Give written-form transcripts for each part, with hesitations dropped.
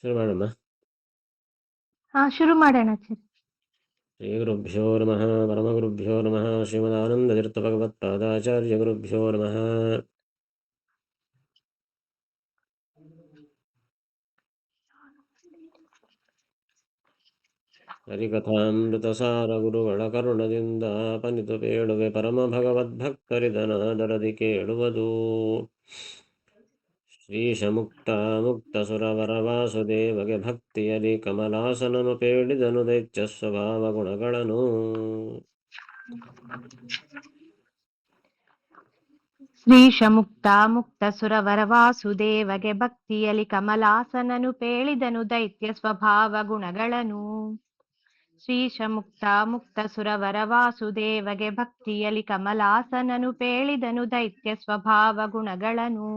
ಶುರು ಮಾಡಮ್ಮ. ಶುರು ಮಾಡೋಣ ಸರ್. ಶ್ರೀ ಗುರುಭ್ಯೋ ನಮಃ ಪರಮಗುರುಭ್ಯೋ ನಮಃ ಶ್ರೀಮದಾನಂದತೀರ್ಥ ಭಗವತ್ಪಾದಾಚಾರ್ಯ ಗುರುಭ್ಯೋ ನಮಃ. ಹರಿಕಥಾಮೃತಸಾರ ಗುರುಗಳ ಕರುಣದಿಂದ ಪನಿತು ಪೇಳುವೆ ಪರಮ ಭಗವದ್ಭಕ್ತರಿದನಾದರದಿ ಕೇಳುವುದು. ಶ್ರೀಶ ಮುಕ್ತ ಮುಕ್ತ ಸುರವರ ವಾಸುದೇವಗೆ ಭಕ್ತಿಯಲಿ ಕಮಲಾಸನನು ಪೇಳಿದನು ದೈತ್ಯ ಸ್ವಭಾವ ಗುಣಗಳನ್ನು. ಶ್ರೀಶ ಮುಕ್ತ ಮುಕ್ತ ಸುರವರ ವಾಸುದೇವಗೆ ಭಕ್ತಿಯಲಿ ಕಮಲಾಸನನು ಪೇಳಿದನು ದೈತ್ಯ ಸ್ವಭಾವ ಗುಣಗಳನ್ನು. ಶ್ರೀಶ ಮುಕ್ತ ಮುಕ್ತ ಸುರವರ ವಾಸುದೇವಗೆ ಭಕ್ತಿಯಲಿ ಕಮಲಾಸನನು ಪೇಳಿದನು ದೈತ್ಯ ಸ್ವಭಾವ ಗುಣಗಳನ್ನು.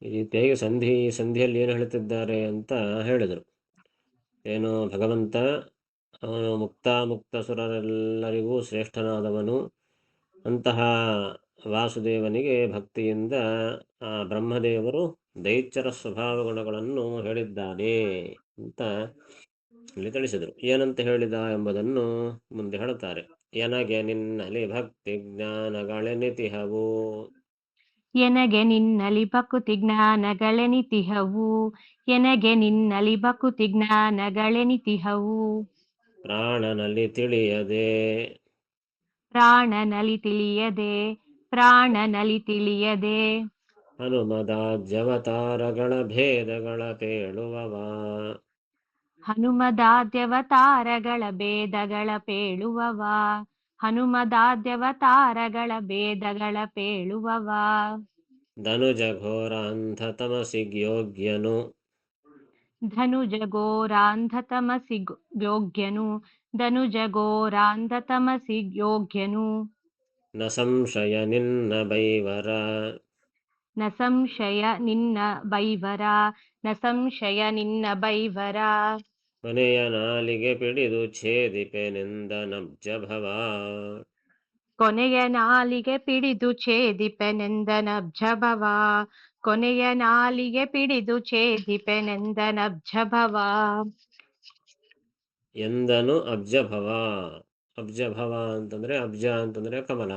ಈ ರೀತಿಯಾಗಿ ಸಂಧಿಯಲ್ಲಿ ಏನು ಹೇಳ್ತಿದ್ದಾರೆ ಅಂತ ಹೇಳಿದರು. ಏನು, ಭಗವಂತ ಅವನು ಮುಕ್ತ ಸುರರೆಲ್ಲರಿಗೂ ಶ್ರೇಷ್ಠನಾದವನು. ಅಂತಹ ವಾಸುದೇವನಿಗೆ ಭಕ್ತಿಯಿಂದ ಆ ಬ್ರಹ್ಮದೇವರು ದೈತ್ಯರ ಸ್ವಭಾವ ಗುಣಗಳನ್ನು ಹೇಳಿದ್ದಾನೆ ಅಂತ ಇಲ್ಲಿ ತಿಳಿಸಿದರು. ಏನಂತ ಹೇಳಿದ ಎಂಬುದನ್ನು ಮುಂದೆ ಹೇಳುತ್ತಾರೆ. ಎನಗೆ ನಿನ್ನಲಿ ಭಕ್ತಿ ಜ್ಞಾನಗಳೆನಿತಿಹವು. ಎನಗೆ ನಿನ್ನಲಿ ಭಕುತಿ ಜ್ಞಾನಗಳೆನಿತಿಹವು. ಎನಗೆ ನಿನ್ನಲಿ ಭಕುತಿ ಜ್ಞಾನಗಳೆನಿತಿಹವು. ಪ್ರಾಣನಲ್ಲಿ ತಿಳಿಯದೆ ಪ್ರಾಣನಲಿ ತಿಳಿಯದೆ ಪ್ರಾಣನಲಿ ತಿಳಿಯದೆ ಹನುಮದಾದ್ಯವತಾರಗಳ ಭೇದಗಳ ಪೇಳುವವ. ಹನುಮದಾದ್ಯವತಾರಗಳ ಭೇದಗಳ ಪೇಳುವವ. ಹನುಮದಾದ್ಯವತಾರಗಳ ಭೇದಗಳ ಪೇಳುವವ. ಧನುಜ ಘೋರ ಅಂಧ ತಮಸಿಗ್ಯೋಗ್ಯನು. ಧನುಜ ಘೋರಾಂಧತಮಸಿಗ್ಯೋಗ್ಯನು. ಧನುಜ ಘೋರಾಂಧತಮಸಿಗ್ಯೋಗ್ಯನು. ನ ಸಂಶಯ ನಿನ್ನ ಬೈವರ. ನ ಸಂಶಯ ನಿನ್ನ ಬೈವರ. ನ ಸಂಶಯ ನಿನ್ನ ಬೈವರ. ಕೊನೆಯ ನಾಲಿಗೆ ಪಿಡಿದು ಛೇದಿಪೆನೆಂದ ನಬ್ಜ ಭವ. ಕೊನೆಯ ನಾಲಿಗೆ ಪಿಡಿದು ಛೇದಿಪೆನೆಂದನಬ್ಜ ಭವ. ಕೊನೆಯ ನಾಲಿಗೆ ಪಿಡಿದು ಛೇದಿಪೆನೆಂದನಬ್ಜ ಭವ. ಎಂದನು ಅಬ್ಜ ಭವ. ಅಬ್ಜ ಭವ ಅಂತಂದ್ರೆ, ಅಬ್ಜ ಅಂತಂದ್ರೆ ಕಮಲ,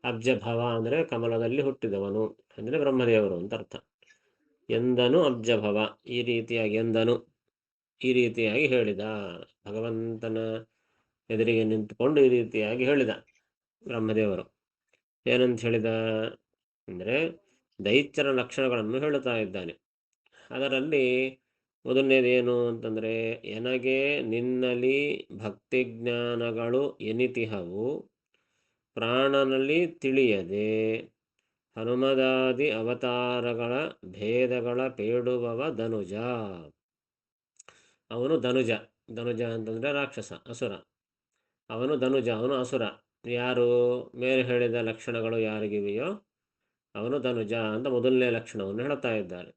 ಅಬ್ಜ ಭವ ಅಂದ್ರೆ ಕಮಲದಲ್ಲಿ ಹುಟ್ಟಿದವನು ಅಂದ್ರೆ ಬ್ರಹ್ಮದೇವರು ಅಂತ ಅರ್ಥ. ಎಂದನು ಅಬ್ಜ ಭವ, ಈ ರೀತಿಯಾಗಿ ಎಂದನು, ಈ ರೀತಿಯಾಗಿ ಹೇಳಿದ. ಭಗವಂತನ ಎದುರಿಗೆ ನಿಂತುಕೊಂಡು ಈ ರೀತಿಯಾಗಿ ಹೇಳಿದ ಬ್ರಹ್ಮದೇವರು. ಏನಂತ ಹೇಳಿದ ಅಂದರೆ, ದೈತ್ಯರ ಲಕ್ಷಣಗಳನ್ನು ಹೇಳುತ್ತಾ ಇದ್ದಾನೆ. ಅದರಲ್ಲಿ ಮೊದಲನೇದೇನು ಅಂತಂದರೆ, ಎನಗೆ ನಿನ್ನಲಿ ಭಕ್ತಿ ಜ್ಞಾನಗಳು ಎನಿತಿಹವು. ಪ್ರಾಣನಲ್ಲಿ ತಿಳಿಯದೆ ಹನುಮದಾದಿ ಅವತಾರಗಳ ಭೇದಗಳ ಪೇಳುವವ ಧನುಜ. ಅವನು ಧನುಜ. ಧನುಜ ಅಂತಂದರೆ ರಾಕ್ಷಸ, ಅಸುರ. ಅವನು ಧನುಜ, ಅವನು ಅಸುರ. ಯಾರು ಮೇಲೆ ಹೇಳಿದ ಲಕ್ಷಣಗಳು ಯಾರಿಗಿವೆಯೋ ಅವನು ಧನುಜ ಅಂತ ಮೊದಲನೇ ಲಕ್ಷಣವನ್ನು ಹೇಳ್ತಾ ಇದ್ದಾರೆ.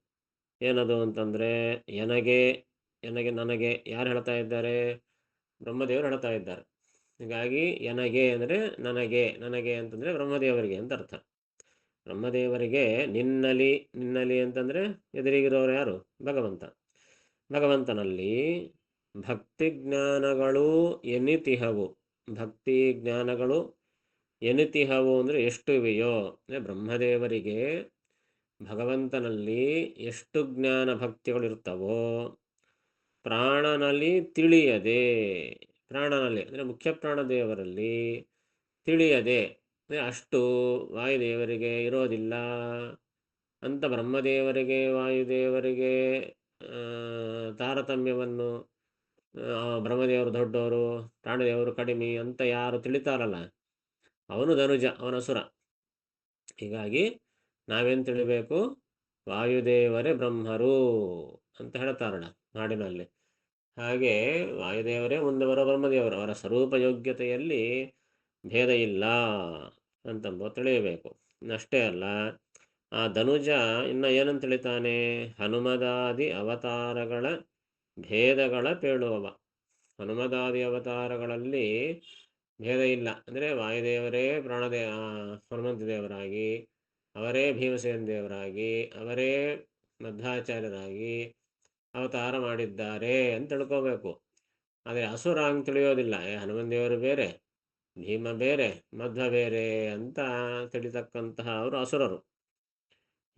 ಏನದು ಅಂತಂದರೆ, ಎನಗೆ ನನಗೆ ಯಾರು ಹೇಳ್ತಾ ಇದ್ದಾರೆ? ಬ್ರಹ್ಮದೇವರು ಹೇಳ್ತಾ ಇದ್ದಾರೆ. ಹೀಗಾಗಿ ಎನಗೆ ಅಂದರೆ ನನಗೆ ಅಂತಂದರೆ ಬ್ರಹ್ಮದೇವರಿಗೆ ಅಂತ ಅರ್ಥ. ಬ್ರಹ್ಮದೇವರಿಗೆ ನಿನ್ನಲಿ ಅಂತಂದರೆ ಎದುರಿಗಿರೋರು ಯಾರು? ಭಗವಂತನಲ್ಲಿ ಭಕ್ತಿ ಜ್ಞಾನಗಳು ಎನಿತಿಹವು. ಭಕ್ತಿ ಜ್ಞಾನಗಳು ಎನಿತಿಹವು ಅಂದರೆ ಎಷ್ಟು ಇವೆಯೋ, ಬ್ರಹ್ಮದೇವರಿಗೆ ಭಗವಂತನಲ್ಲಿ ಎಷ್ಟು ಜ್ಞಾನ ಭಕ್ತಿಗಳಿರ್ತವೋ ಪ್ರಾಣನಲ್ಲಿ ತಿಳಿಯದೆ, ಪ್ರಾಣನಲ್ಲಿ ಅಂದರೆ ಮುಖ್ಯ ಪ್ರಾಣದೇವರಲ್ಲಿ ತಿಳಿಯದೆ ಅಷ್ಟು ವಾಯುದೇವರಿಗೆ ಇರೋದಿಲ್ಲ ಅಂತ ಬ್ರಹ್ಮದೇವರಿಗೆ ವಾಯುದೇವರಿಗೆ ತಾರತಮ್ಯವನ್ನು, ಬ್ರಹ್ಮದೇವರು ದೊಡ್ಡವರು ಪ್ರಾಣದೇವರು ಕಡಿಮೆ ಅಂತ ಯಾರು ತಿಳಿತಾರಲ್ಲ ಅವನು ಧನುಜ, ಅವನ ಅಸುರ. ಹೀಗಾಗಿ ನಾವೇನು ತಿಳಿಬೇಕು? ವಾಯುದೇವರೇ ಬ್ರಹ್ಮರು ಅಂತ ಹೇಳ್ತಾರಣ ನಾಡಿನಲ್ಲಿ. ಹಾಗೆ ವಾಯುದೇವರೇ ಮುಂದೆ ಬರೋ ಬ್ರಹ್ಮದೇವರು, ಅವರ ಸ್ವರೂಪ ಯೋಗ್ಯತೆಯಲ್ಲಿ ಭೇದ ಇಲ್ಲ ಅಂತಂಬ ತಿಳಿಯಬೇಕು. ಅಷ್ಟೇ ಅಲ್ಲ, ಆ ಧನುಜ ಇನ್ನು ಏನಂತ ತಿಳಿತಾನೆ? ಹನುಮದಾದಿ ಅವತಾರಗಳ ಭೇದಗಳ ಪೇಳುವವ. ಹನುಮದಾದಿ ಅವತಾರಗಳಲ್ಲಿ ಭೇದ ಇಲ್ಲ. ಅಂದರೆ ವಾಯುದೇವರೇ ಹನುಮಂತ ದೇವರಾಗಿ, ಅವರೇ ಭೀಮಸೇನ ದೇವರಾಗಿ, ಅವರೇ ಮಧ್ವಾಚಾರ್ಯರಾಗಿ ಅವತಾರ ಮಾಡಿದ್ದಾರೆ ಅಂತ ತಿಳ್ಕೋಬೇಕು. ಆದರೆ ಅಸುರ ಹಂಗೆ ತಿಳಿಯೋದಿಲ್ಲ. ಹನುಮಂತ ದೇವರು ಬೇರೆ, ಭೀಮ ಬೇರೆ, ಮಧ್ವ ಬೇರೆ ಅಂತ ತಿಳಿತಕ್ಕಂತಹ ಅವರು ಅಸುರರು.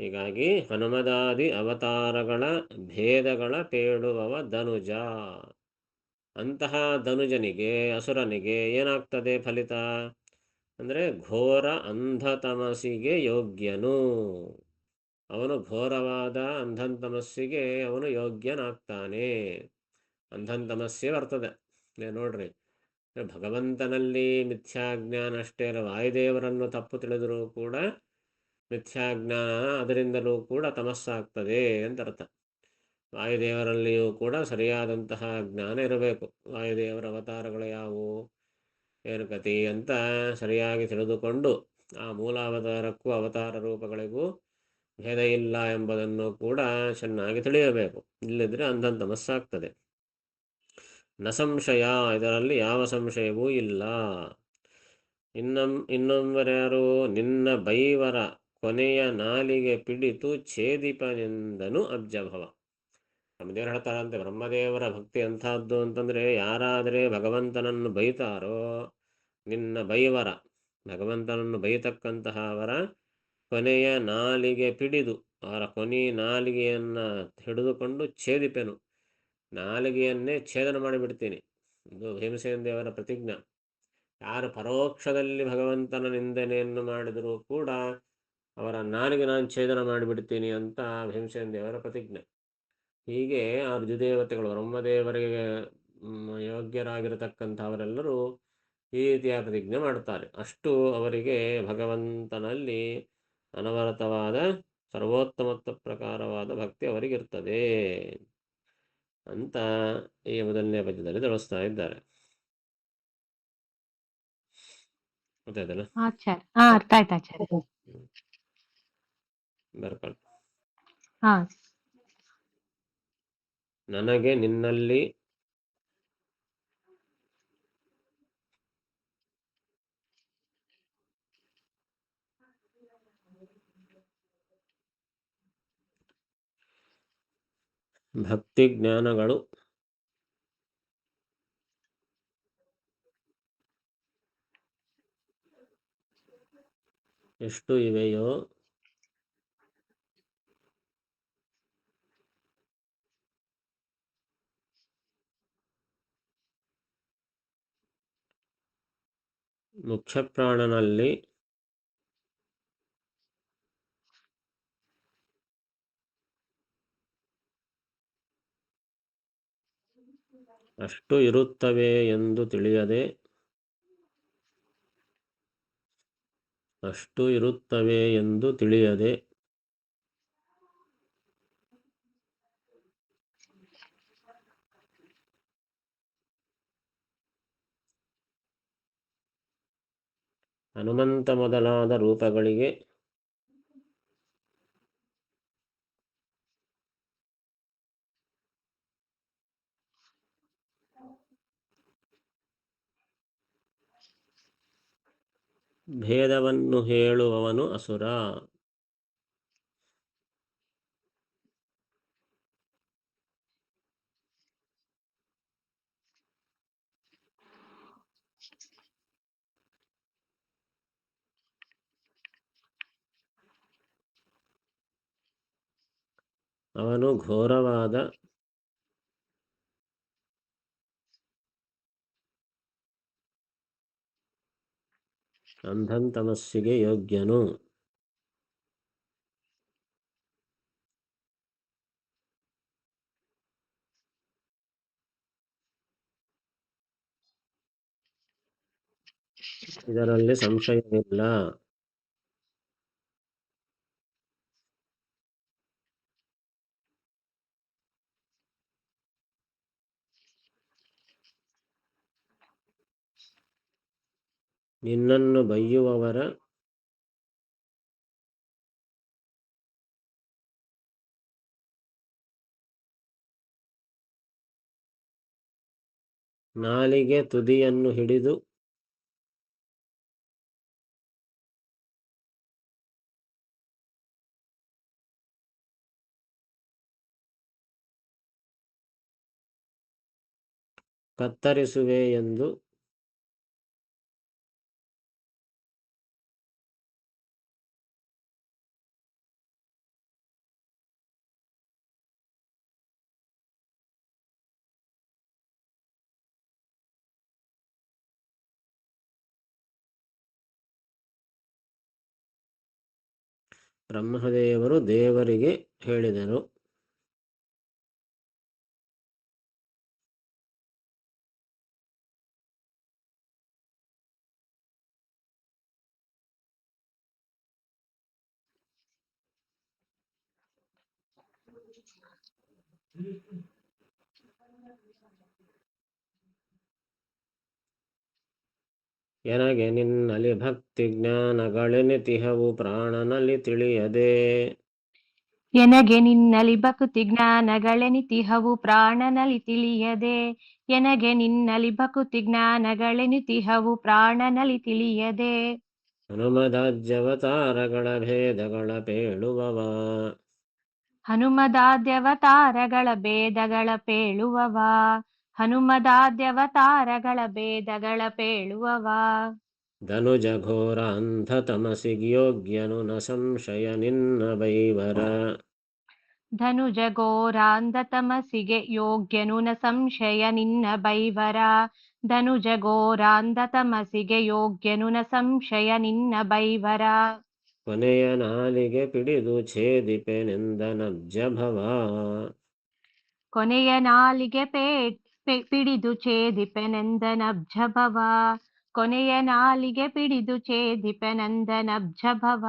ಹೀಗಾಗಿ ಹನುಮದಾದಿ ಅವತಾರಗಳ ಭೇದಗಳ ಪೇಳುವವ ಧನುಜ. ಅಂತಹ ಧನುಜನಿಗೆ, ಅಸುರನಿಗೆ ಏನಾಗ್ತದೆ ಫಲಿತ ಅಂದರೆ ಘೋರ ಅಂಧತಮಸ್ಸಿಗೆ ಯೋಗ್ಯನು. ಅವನು ಘೋರವಾದ ಅಂಧಂತಮಸ್ಸಿಗೆ ಅವನು ಯೋಗ್ಯನಾಗ್ತಾನೆ. ಅಂಧಂತಮಸ್ಸೇ ಬರ್ತದೆ. ನೋಡ್ರಿ, ಭಗವಂತನಲ್ಲಿ ಮಿಥ್ಯಾಜ್ಞಾನ ಅಷ್ಟೇ ಅಲ್ಲ, ವಾಯುದೇವರನ್ನು ತಪ್ಪು ತಿಳಿದರೂ ಕೂಡ ಮಿಥ್ಯಾಜ್ಞಾನ ಅದರಿಂದಲೂ ಕೂಡ ತಮಸ್ಸಾಗ್ತದೆ ಅಂತ ಅರ್ಥ. ವಾಯುದೇವರಲ್ಲಿಯೂ ಕೂಡ ಸರಿಯಾದಂತಹ ಜ್ಞಾನ ಇರಬೇಕು. ವಾಯುದೇವರ ಅವತಾರಗಳು ಯಾವುವು, ಏನು ಕತಿ ಅಂತ ಸರಿಯಾಗಿ ತಿಳಿದುಕೊಂಡು ಆ ಮೂಲಾವತಾರಕ್ಕೂ ಅವತಾರ ರೂಪಗಳಿಗೂ ಭೇದ ಇಲ್ಲ ಎಂಬುದನ್ನು ಕೂಡ ಚೆನ್ನಾಗಿ ತಿಳಿಯಬೇಕು. ಇಲ್ಲದಿದ್ದರೆ ಅಂಧಂತಮಸ್ಸಾಗ್ತದೆ. ನ ಸಂಶಯ, ಇದರಲ್ಲಿ ಯಾವ ಸಂಶಯವೂ ಇಲ್ಲ. ಇನ್ನೊಬ್ಬರ್ಯಾರು, ನಿನ್ನ ಬೈವರ ಕೊನೆಯ ನಾಲಿಗೆ ಪಿಡಿತು ಛೇದಿಪನೆಂದನು ಅಬ್ಜಭವ. ಬ್ರಹ್ಮದೇವರು ಹೇಳ್ತಾರಂತೆ, ಬ್ರಹ್ಮದೇವರ ಭಕ್ತಿ ಎಂಥದ್ದು ಅಂತಂದರೆ, ಯಾರಾದರೆ ಭಗವಂತನನ್ನು ಬೈತಾರೋ, ನಿನ್ನ ಬೈವರ, ಭಗವಂತನನ್ನು ಬೈತಕ್ಕಂತಹ ಅವರ ಕೊನೆಯ ನಾಲಿಗೆ ಪಿಡಿದು, ಅವರ ಕೊನೆಯ ನಾಲಿಗೆಯನ್ನು ಹಿಡಿದುಕೊಂಡು ಛೇದಿಪೆನು, ನಾಲಿಗೆಯನ್ನೇ ಛೇದನ ಮಾಡಿಬಿಡ್ತೀನಿ. ಇದು ಭೀಮಸೇನ ದೇವರ ಪ್ರತಿಜ್ಞೆ. ಯಾರು ಪರೋಕ್ಷದಲ್ಲಿ ಭಗವಂತನ ನಿಂದನೆಯನ್ನು ಮಾಡಿದರೂ ಕೂಡ ಅವರ ನಾಲಿಗೆ ನಾನು ಛೇದನ ಮಾಡಿಬಿಡ್ತೀನಿ ಅಂತ ಭೀಮಸೇನ ದೇವರ ಪ್ರತಿಜ್ಞೆ. ಹೀಗೆ ಆ ರುಜುದೇವತೆಗಳು, ಬ್ರಹ್ಮದೇವರಿಗೆ ಯೋಗ್ಯರಾಗಿರತಕ್ಕಂಥವರೆಲ್ಲರೂ ಈ ರೀತಿಯ ಪ್ರತಿಜ್ಞೆ ಮಾಡ್ತಾರೆ. ಅಷ್ಟು ಅವರಿಗೆ ಭಗವಂತನಲ್ಲಿ ಅನವರತವಾದ ಸರ್ವೋತ್ತಮತ್ವ ಪ್ರಕಾರವಾದ ಭಕ್ತಿ ಅವರಿಗಿರ್ತದೆ ಅಂತ ಈ ಮೊದಲನೇ ಪದ್ಯದಲ್ಲಿ ತಿಳಿಸ್ತಾ ಇದ್ದಾರೆ. ಗೊತ್ತಾಯ್ತಲ್ಲ? ಅರ್ಥ ಆಯ್ತು ಆಚಾರ್ಯ. ಬರ್ಕೊಳ್ಳಿ. ಹಾ. ನನಗೆ ನಿನ್ನಲ್ಲಿ ಭಕ್ತಿ ಜ್ಞಾನಗಳು ಎಷ್ಟು ಇವೆಯೋ ಮುಖ್ಯಪ್ರಾಣನಲ್ಲಿ ಅಷ್ಟು ಇರುತ್ತವೆ ಎಂದು ತಿಳಿಯದೆ, ಹನುಮಂತ ಮೊದಲಾದ ರೂಪಗಳಿಗೆ ಭೇದವನ್ನು ಹೇಳುವವನು ಅಸುರ. ಅವನು ಘೋರವಾದ ಅಂಧಂತಮಸ್ಸಿಗೆ ಯೋಗ್ಯನು. ಇದರಲ್ಲಿ ಸಂಶಯವಿಲ್ಲ. ನಿನ್ನನ್ನು ಬೈಯುವವರ ನಾಲಿಗೆ ತುದಿಯನ್ನು ಹಿಡಿದು ಕತ್ತರಿಸುವೆ ಎಂದು ಬ್ರಹ್ಮದೇವರು ದೇವರಿಗೆ ಹೇಳಿದರು. ಎನಗೆ ನಿನ್ನಲ್ಲಿ ಭಕ್ತಿ ಜ್ಞಾನಗಳೆನಿತಿಹವು ಪ್ರಾಣನಲ್ಲಿ ತಿಳಿಯದೆ. ಎನಗೆ ನಿನ್ನಲಿ ಭಕುತಿ ಜ್ಞಾನಗಳೆನಿತಿಹವು ಪ್ರಾಣನಲ್ಲಿ ತಿಳಿಯದೆ. ಎನಗೆ ನಿನ್ನಲಿ ಭಕುತಿ ಜ್ಞಾನಗಳೆನಿತಿಹವು ಪ್ರಾಣನಲ್ಲಿ ತಿಳಿಯದೆ. ಹನುಮದಾಜ್ಯವತಾರಗಳ ಭೇದಗಳ ಪೇಳುವವ. ಹನುಮದಾದ್ಯವತಾರಗಳ ಭೇದಗಳ ಪೇಳುವವ. ಹನುಮದಾದ್ಯವತಾರಗಳ ಭೇದಗಳ ಪೇಳುವವ. ಧನುಜ ಘೋರ ಅಂಧ ತಮಸಿಗ್ಯೋಗ್ಯನು ನ ಸಂಶಯ ನಿನ್ನ ಬೈವರ. ಧನುಜ ಘೋರಾಂಧ ತಮಸಿಗೆ ಯೋಗ್ಯನು ನ ಸಂಶಯ ನಿನ್ನ ಬೈವರ. ಧನುಜ ಘೋರಾಂಧ ತಮಸಿಗೆ ಯೋಗ್ಯನು ನ ಸಂಶಯ ನಿನ್ನ ಬೈವರ. ಕೊನೆಯ ನಾಲಿಗೆ ಪಿಡಿದು ಛೇದಿಪೆನೆಂದನಬ್ಜ ಭವ. ಕೊನೆಯ ನಾಲಿಗೆ ಪಿಡಿದು ಛೇದಿಪೆನೆಂದನಬ್ಜ ಭವ. ಕೊನೆಯ ನಾಲಿಗೆ ಪಿಡಿದು ಛೇದಿಪೆನೆಂದನಬ್ಜ ಭವ.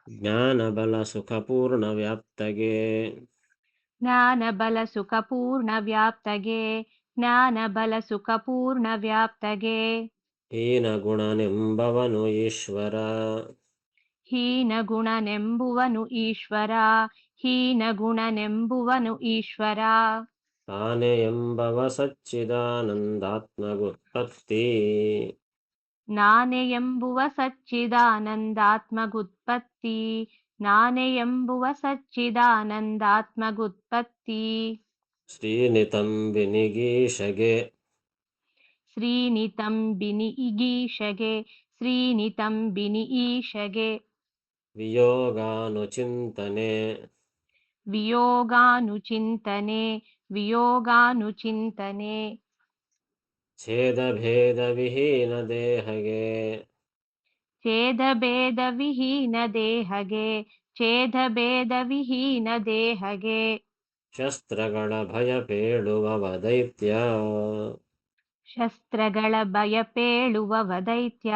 ಜ್ಞಾನ ಬಲ ಸುಖ ಪೂರ್ಣ ವ್ಯಾಪ್ತಗೆ. ಜ್ಞಾನ ಬಲ ಸುಖ ಪೂರ್ಣ ವ್ಯಾಪ್ತಗೆ. ಜ್ಞಾನ ಬಲ ಸುಖ ಪೂರ್ಣ ವ್ಯಾಪ್ತಗೆ. ಹೀನ ಗುಣನೆಂಬವನು ಈಶ್ವರ. ಹೀನ ಗುಣನೆಂಬುವನು ಈಶ್ವರ. ಹೀನ ಗುಣನೆಂಬುವನು ಈಶ್ವರ. ತಾನೇ ಎಂಬವ ಸಚ್ಚಿದಾನಂದಾತ್ಮಗುತ್ಪತ್ತಿ. ನಾನೇ ಎಂಬುವ ಸಚ್ಚಿದಾನಂದಾತ್ಮಗುತ್ಪತ್ತಿ. ನಾನೇ ಎಂಬುವ ಸಚ್ಚಿದಾನಂದಾತ್ಮಗುತ್ಪತ್ತಿ. ಶ್ರೀನಿತಂಬಿನಿಗೀಶಗೆ. ಶ್ರೀನಿತಂಬಿನಿ ಈಗೀಶಗೆ. ಶ್ರೀನಿತಂಬಿನಿ ಈಶಗೆ. ವಿಯೋಗಾನುಚಿಂತನೆ. ವಿಯೋಗಾನುಚಿಂತನೆ. ವಿಯೋಗಾನುಚಿಂತನೆ. ಛೇದಭೇದ ವಿಹೀನ ದೇಹಗೆ. ಛೇದಭೇದ ವಿಹೀನ ದೇಹಗೆ. ಛೇದಭೇದ ವಿಹೀನ ದೇಹಗೆ. ಶಸ್ತ್ರಗಳ ಭಯ ಪೇಳುವವ ದೈತ್ಯ. ಶಸ್ತ್ರಗಳ ಭಯ ಪೇಳುವವ ದೈತ್ಯ.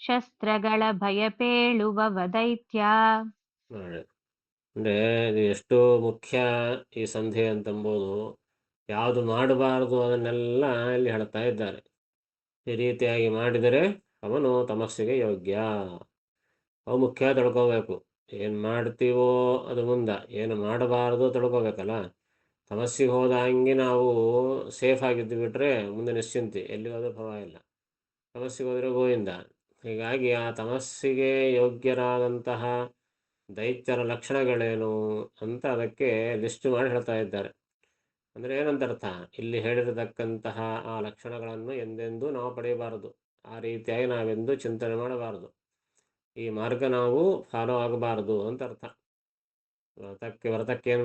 ಶಸ್ತ್ರಗಳ ಭಯ ಪೇಳುವವ ದೈತ್ಯ. ನೋಡಿ, ಅಂದರೆ ಇದು ಎಷ್ಟು ಮುಖ್ಯ ಈ ಸಂಧಿ ಅಂತಂಬೋದು. ಯಾವುದು ಮಾಡಬಾರದು ಅದನ್ನೆಲ್ಲ ಇಲ್ಲಿ ಹೇಳ್ತಾ ಇದ್ದಾರೆ. ಈ ರೀತಿಯಾಗಿ ಮಾಡಿದರೆ ಅವನು ತಮಸ್ಸಿಗೆ ಯೋಗ್ಯ. ಅವು ಮುಖ್ಯ ತಿಳ್ಕೋಬೇಕು. ಏನು ಮಾಡ್ತೀವೋ ಅದು ಮುಂದೆ, ಏನು ಮಾಡಬಾರದು ತಿಳ್ಕೋಬೇಕಲ್ಲ. ತಮಸ್ಸಿಗೆ ಹೋದ ಹಂಗೆ ನಾವು ಸೇಫ್ ಆಗಿದ್ದು ಬಿಟ್ರೆ ಮುಂದೆ ನಿಶ್ಚಿಂತೆ, ಎಲ್ಲಿ ಹೋದ್ರೂ ಪರವಾಗಿಲ್ಲ. ತಮಸ್ಸಿಗೆ ಹೋದರೆ ಗೋವಿಂದ. ಹೀಗಾಗಿ ಆ ತಮಸ್ಸಿಗೆ ಯೋಗ್ಯರಾದಂತಹ ದೈತ್ಯರ ಲಕ್ಷಣಗಳೇನು ಅಂತ ಅದಕ್ಕೆ ಲಿಸ್ಟ್ ಮಾಡಿ ಹೇಳ್ತಾ ಇದ್ದಾರೆ. ಅಂದರೆ ಏನಂತ ಅರ್ಥ, ಇಲ್ಲಿ ಹೇಳಿರತಕ್ಕಂತಹ ಆ ಲಕ್ಷಣಗಳನ್ನು ಎಂದೆಂದೂ ನಾವು ಪಡೆಯಬಾರದು. ಆ ರೀತಿಯಾಗಿ ನಾವೆಂದೂ ಚಿಂತನೆ ಮಾಡಬಾರದು. ಈ ಮಾರ್ಗ ನಾವು ಫಾಲೋ ಆಗಬಾರದು ಅಂತ ಅರ್ಥ. ವ್ರತಕ್ಕೆ ಏನು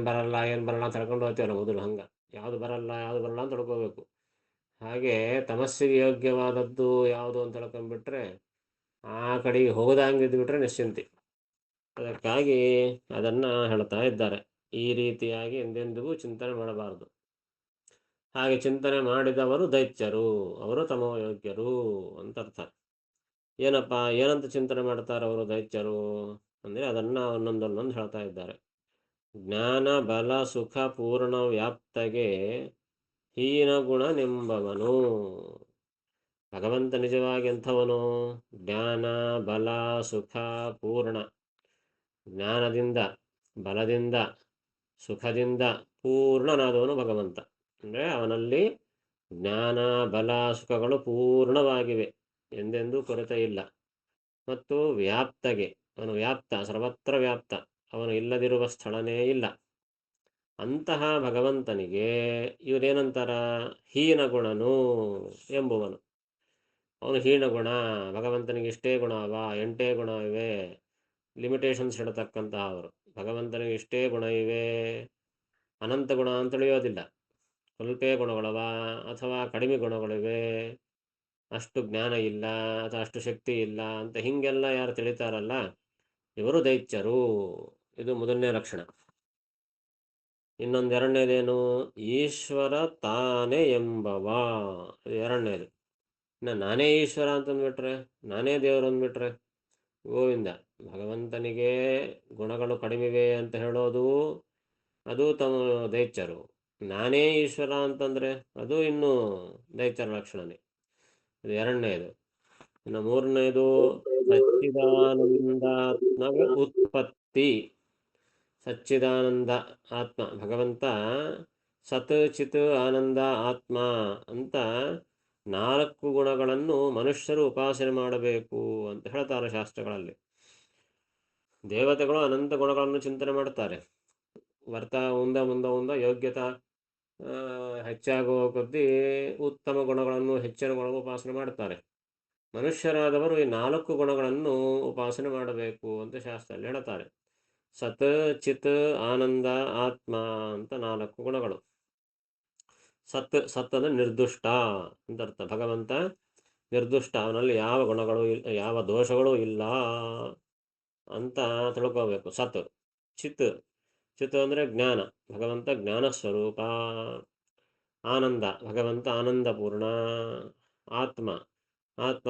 ಬರಲ್ಲ ಅಂತ ತಿಳ್ಕೊಂಡು ಹೋಗ್ತೀವಲ್ಲ ಮೊದಲು, ಹಂಗೆ ಯಾವುದು ಬರಲ್ಲ ಅಂತ ತಿಳ್ಕೋಬೇಕು. ಹಾಗೆ ತಮಸ್ಸಿಗೆ ಯೋಗ್ಯವಾದದ್ದು ಯಾವುದು ಅಂತ ತಿಳ್ಕೊಂಡ್ಬಿಟ್ರೆ ಆ ಕಡೆಗೆ ಹೋಗದಂಗಿದ್ಬಿಟ್ರೆ ನಿಶ್ಚಿಂತೆ. ಅದಕ್ಕಾಗಿ ಅದನ್ನು ಹೇಳ್ತಾ ಇದ್ದಾರೆ. ಈ ರೀತಿಯಾಗಿ ಎಂದೆಂದಿಗೂ ಚಿಂತನೆ ಮಾಡಬಾರದು. ಹಾಗೆ ಚಿಂತನೆ ಮಾಡಿದವರು ದೈತ್ಯರು, ಅವರು ತಮೋಯೋಗ್ಯರು ಅಂತ ಅರ್ಥ. ಏನಂತ ಚಿಂತನೆ ಮಾಡ್ತಾರೆ ಅವರು ದೈತ್ಯರು ಅಂದರೆ ಅದನ್ನು ಒಂದೊಂದೊಂದೊಂದು ಹೇಳ್ತಾ ಇದ್ದಾರೆ. ಜ್ಞಾನ ಬಲ ಸುಖ ಪೂರ್ಣ ವ್ಯಾಪ್ತಗೆ ಹೀನ ಗುಣನೆಂಬವನು. ಭಗವಂತ ನಿಜವಾಗಿ ಎಂಥವನು? ಜ್ಞಾನ ಬಲ ಸುಖ ಪೂರ್ಣ. ಜ್ಞಾನದಿಂದ ಬಲದಿಂದ ಸುಖದಿಂದ ಪೂರ್ಣನಾದವನು ಭಗವಂತ. ಅಂದರೆ ಅವನಲ್ಲಿ ಜ್ಞಾನ ಬಲ ಸುಖಗಳು ಪೂರ್ಣವಾಗಿವೆ, ಎಂದೆಂದೂ ಕೊರತೆ ಇಲ್ಲ. ಮತ್ತು ವ್ಯಾಪ್ತಗೆ, ಅವನು ವ್ಯಾಪ್ತ, ಸರ್ವತ್ರ ವ್ಯಾಪ್ತ, ಅವನು ಇಲ್ಲದಿರುವ ಸ್ಥಳನೇ ಇಲ್ಲ. ಅಂತಹ ಭಗವಂತನಿಗೆ ಇವರೇನಂತಾರ? ಹೀನಗುಣನು ಎಂಬುವನು. ಅವನು ಹೀನಗುಣ, ಭಗವಂತನಿಗೆ ಇಷ್ಟೇ ಗುಣ ಅವ, 8 ಗುಣ ಇವೆ, ಲಿಮಿಟೇಷನ್ಸ್ ಹೇಳ್ತಕ್ಕಂತಹ ಅವರು. ಭಗವಂತನಿಗೆ ಇಷ್ಟೇ ಗುಣ ಇವೆ, ಅನಂತ ಗುಣ ಅಂತ ತಿಳಿಯೋದಿಲ್ಲ. ಸ್ವಲ್ಪೇ ಗುಣಗಳವ ಅಥವಾ ಕಡಿಮೆ ಗುಣಗಳಿವೆ, ಅಷ್ಟು ಜ್ಞಾನ ಇಲ್ಲ ಅಥವಾ ಅಷ್ಟು ಶಕ್ತಿ ಇಲ್ಲ ಅಂತ ಹಿಂಗೆಲ್ಲ ಯಾರು ತಿಳಿತಾರಲ್ಲ, ಇವರು ದೈತ್ಯರು. ಇದು ಮೊದಲನೇ ಲಕ್ಷಣ. ಇನ್ನೊಂದು ಎರಡನೇದೇನು? ಈಶ್ವರ ತಾನೇ ಎಂಬವ, ಇದು ಎರಡನೇದು. ಇನ್ನು ನಾನೇ ಈಶ್ವರ ಅಂತಂದ್ಬಿಟ್ರೆ, ನಾನೇ ದೇವರು ಅಂದ್ಬಿಟ್ರೆ ಗೋವಿಂದ. ಭಗವಂತನಿಗೆ ಗುಣಗಳು ಕಡಿಮೆವೆ ಅಂತ ಹೇಳೋದು ಅದು ದೈತ್ಯರು. ನಾನೇ ಈಶ್ವರ ಅಂತಂದರೆ ಅದು ಇನ್ನೂ ದೈತ್ಯರ ಲಕ್ಷಣನೇ. ಇದು ಎರಡನೇದು. ಇನ್ನು ಮೂರನೇದು ಸಚ್ಚಿದಾನಂದಾತ್ಮಕ ಉತ್ಪತ್ತಿ. ಸಚ್ಚಿದಾನಂದ ಆತ್ಮ ಭಗವಂತ ಸತ್ ಚಿತ್ ಆನಂದ ಆತ್ಮ ಅಂತ 4 ಗುಣಗಳನ್ನು ಮನುಷ್ಯರು ಉಪಾಸನೆ ಮಾಡಬೇಕು ಅಂತ ಹೇಳ್ತಾರೆ ಶಾಸ್ತ್ರಗಳಲ್ಲಿ. ದೇವತೆಗಳು ಅನಂತ ಗುಣಗಳನ್ನು ಚಿಂತನೆ ಮಾಡ್ತಾರೆ. ಮುಂದ ಯೋಗ್ಯತಾ ಹೆಚ್ಚಾಗುವ ಕೊద్దಿ ಉತ್ತಮ ಗುಣಗಳನ್ನು, ಹೆಚ್ಚಿನ ಗುಣಗಳನ್ನು ಉಪಾಸನೆ ಮಾಡ್ತಾರೆ. ಮನುಷ್ಯರಾದವರು ಈ 4 ಗುಣಗಳನ್ನು ಉಪಾಸನೆ ಮಾಡಬೇಕು ಅಂತ ಶಾಸ್ತ್ರದಲ್ಲಿ ಹೇಳ್ತಾರೆ. ಸತ್ ಚಿತ್ ಆನಂದ ಆತ್ಮ ಅಂತ 4 ಗುಣಗಳು. ಸತ್ ಅಂದರೆ ನಿರ್ದುಷ್ಟ ಅಂತ ಅರ್ಥ. ಭಗವಂತ ನಿರ್ದುಷ್ಟ, ಅವನಲ್ಲಿ ಯಾವ ಗುಣಗಳು ಯಾವ ದೋಷಗಳು ಇಲ್ಲ ಅಂತ ತಿಳ್ಕೋಬೇಕು. ಸತ್. ಚಿತ್ ಅಂದರೆ ಜ್ಞಾನ, ಭಗವಂತ ಜ್ಞಾನ ಸ್ವರೂಪ. ಆನಂದ, ಭಗವಂತ ಆನಂದಪೂರ್ಣ. ಆತ್ಮ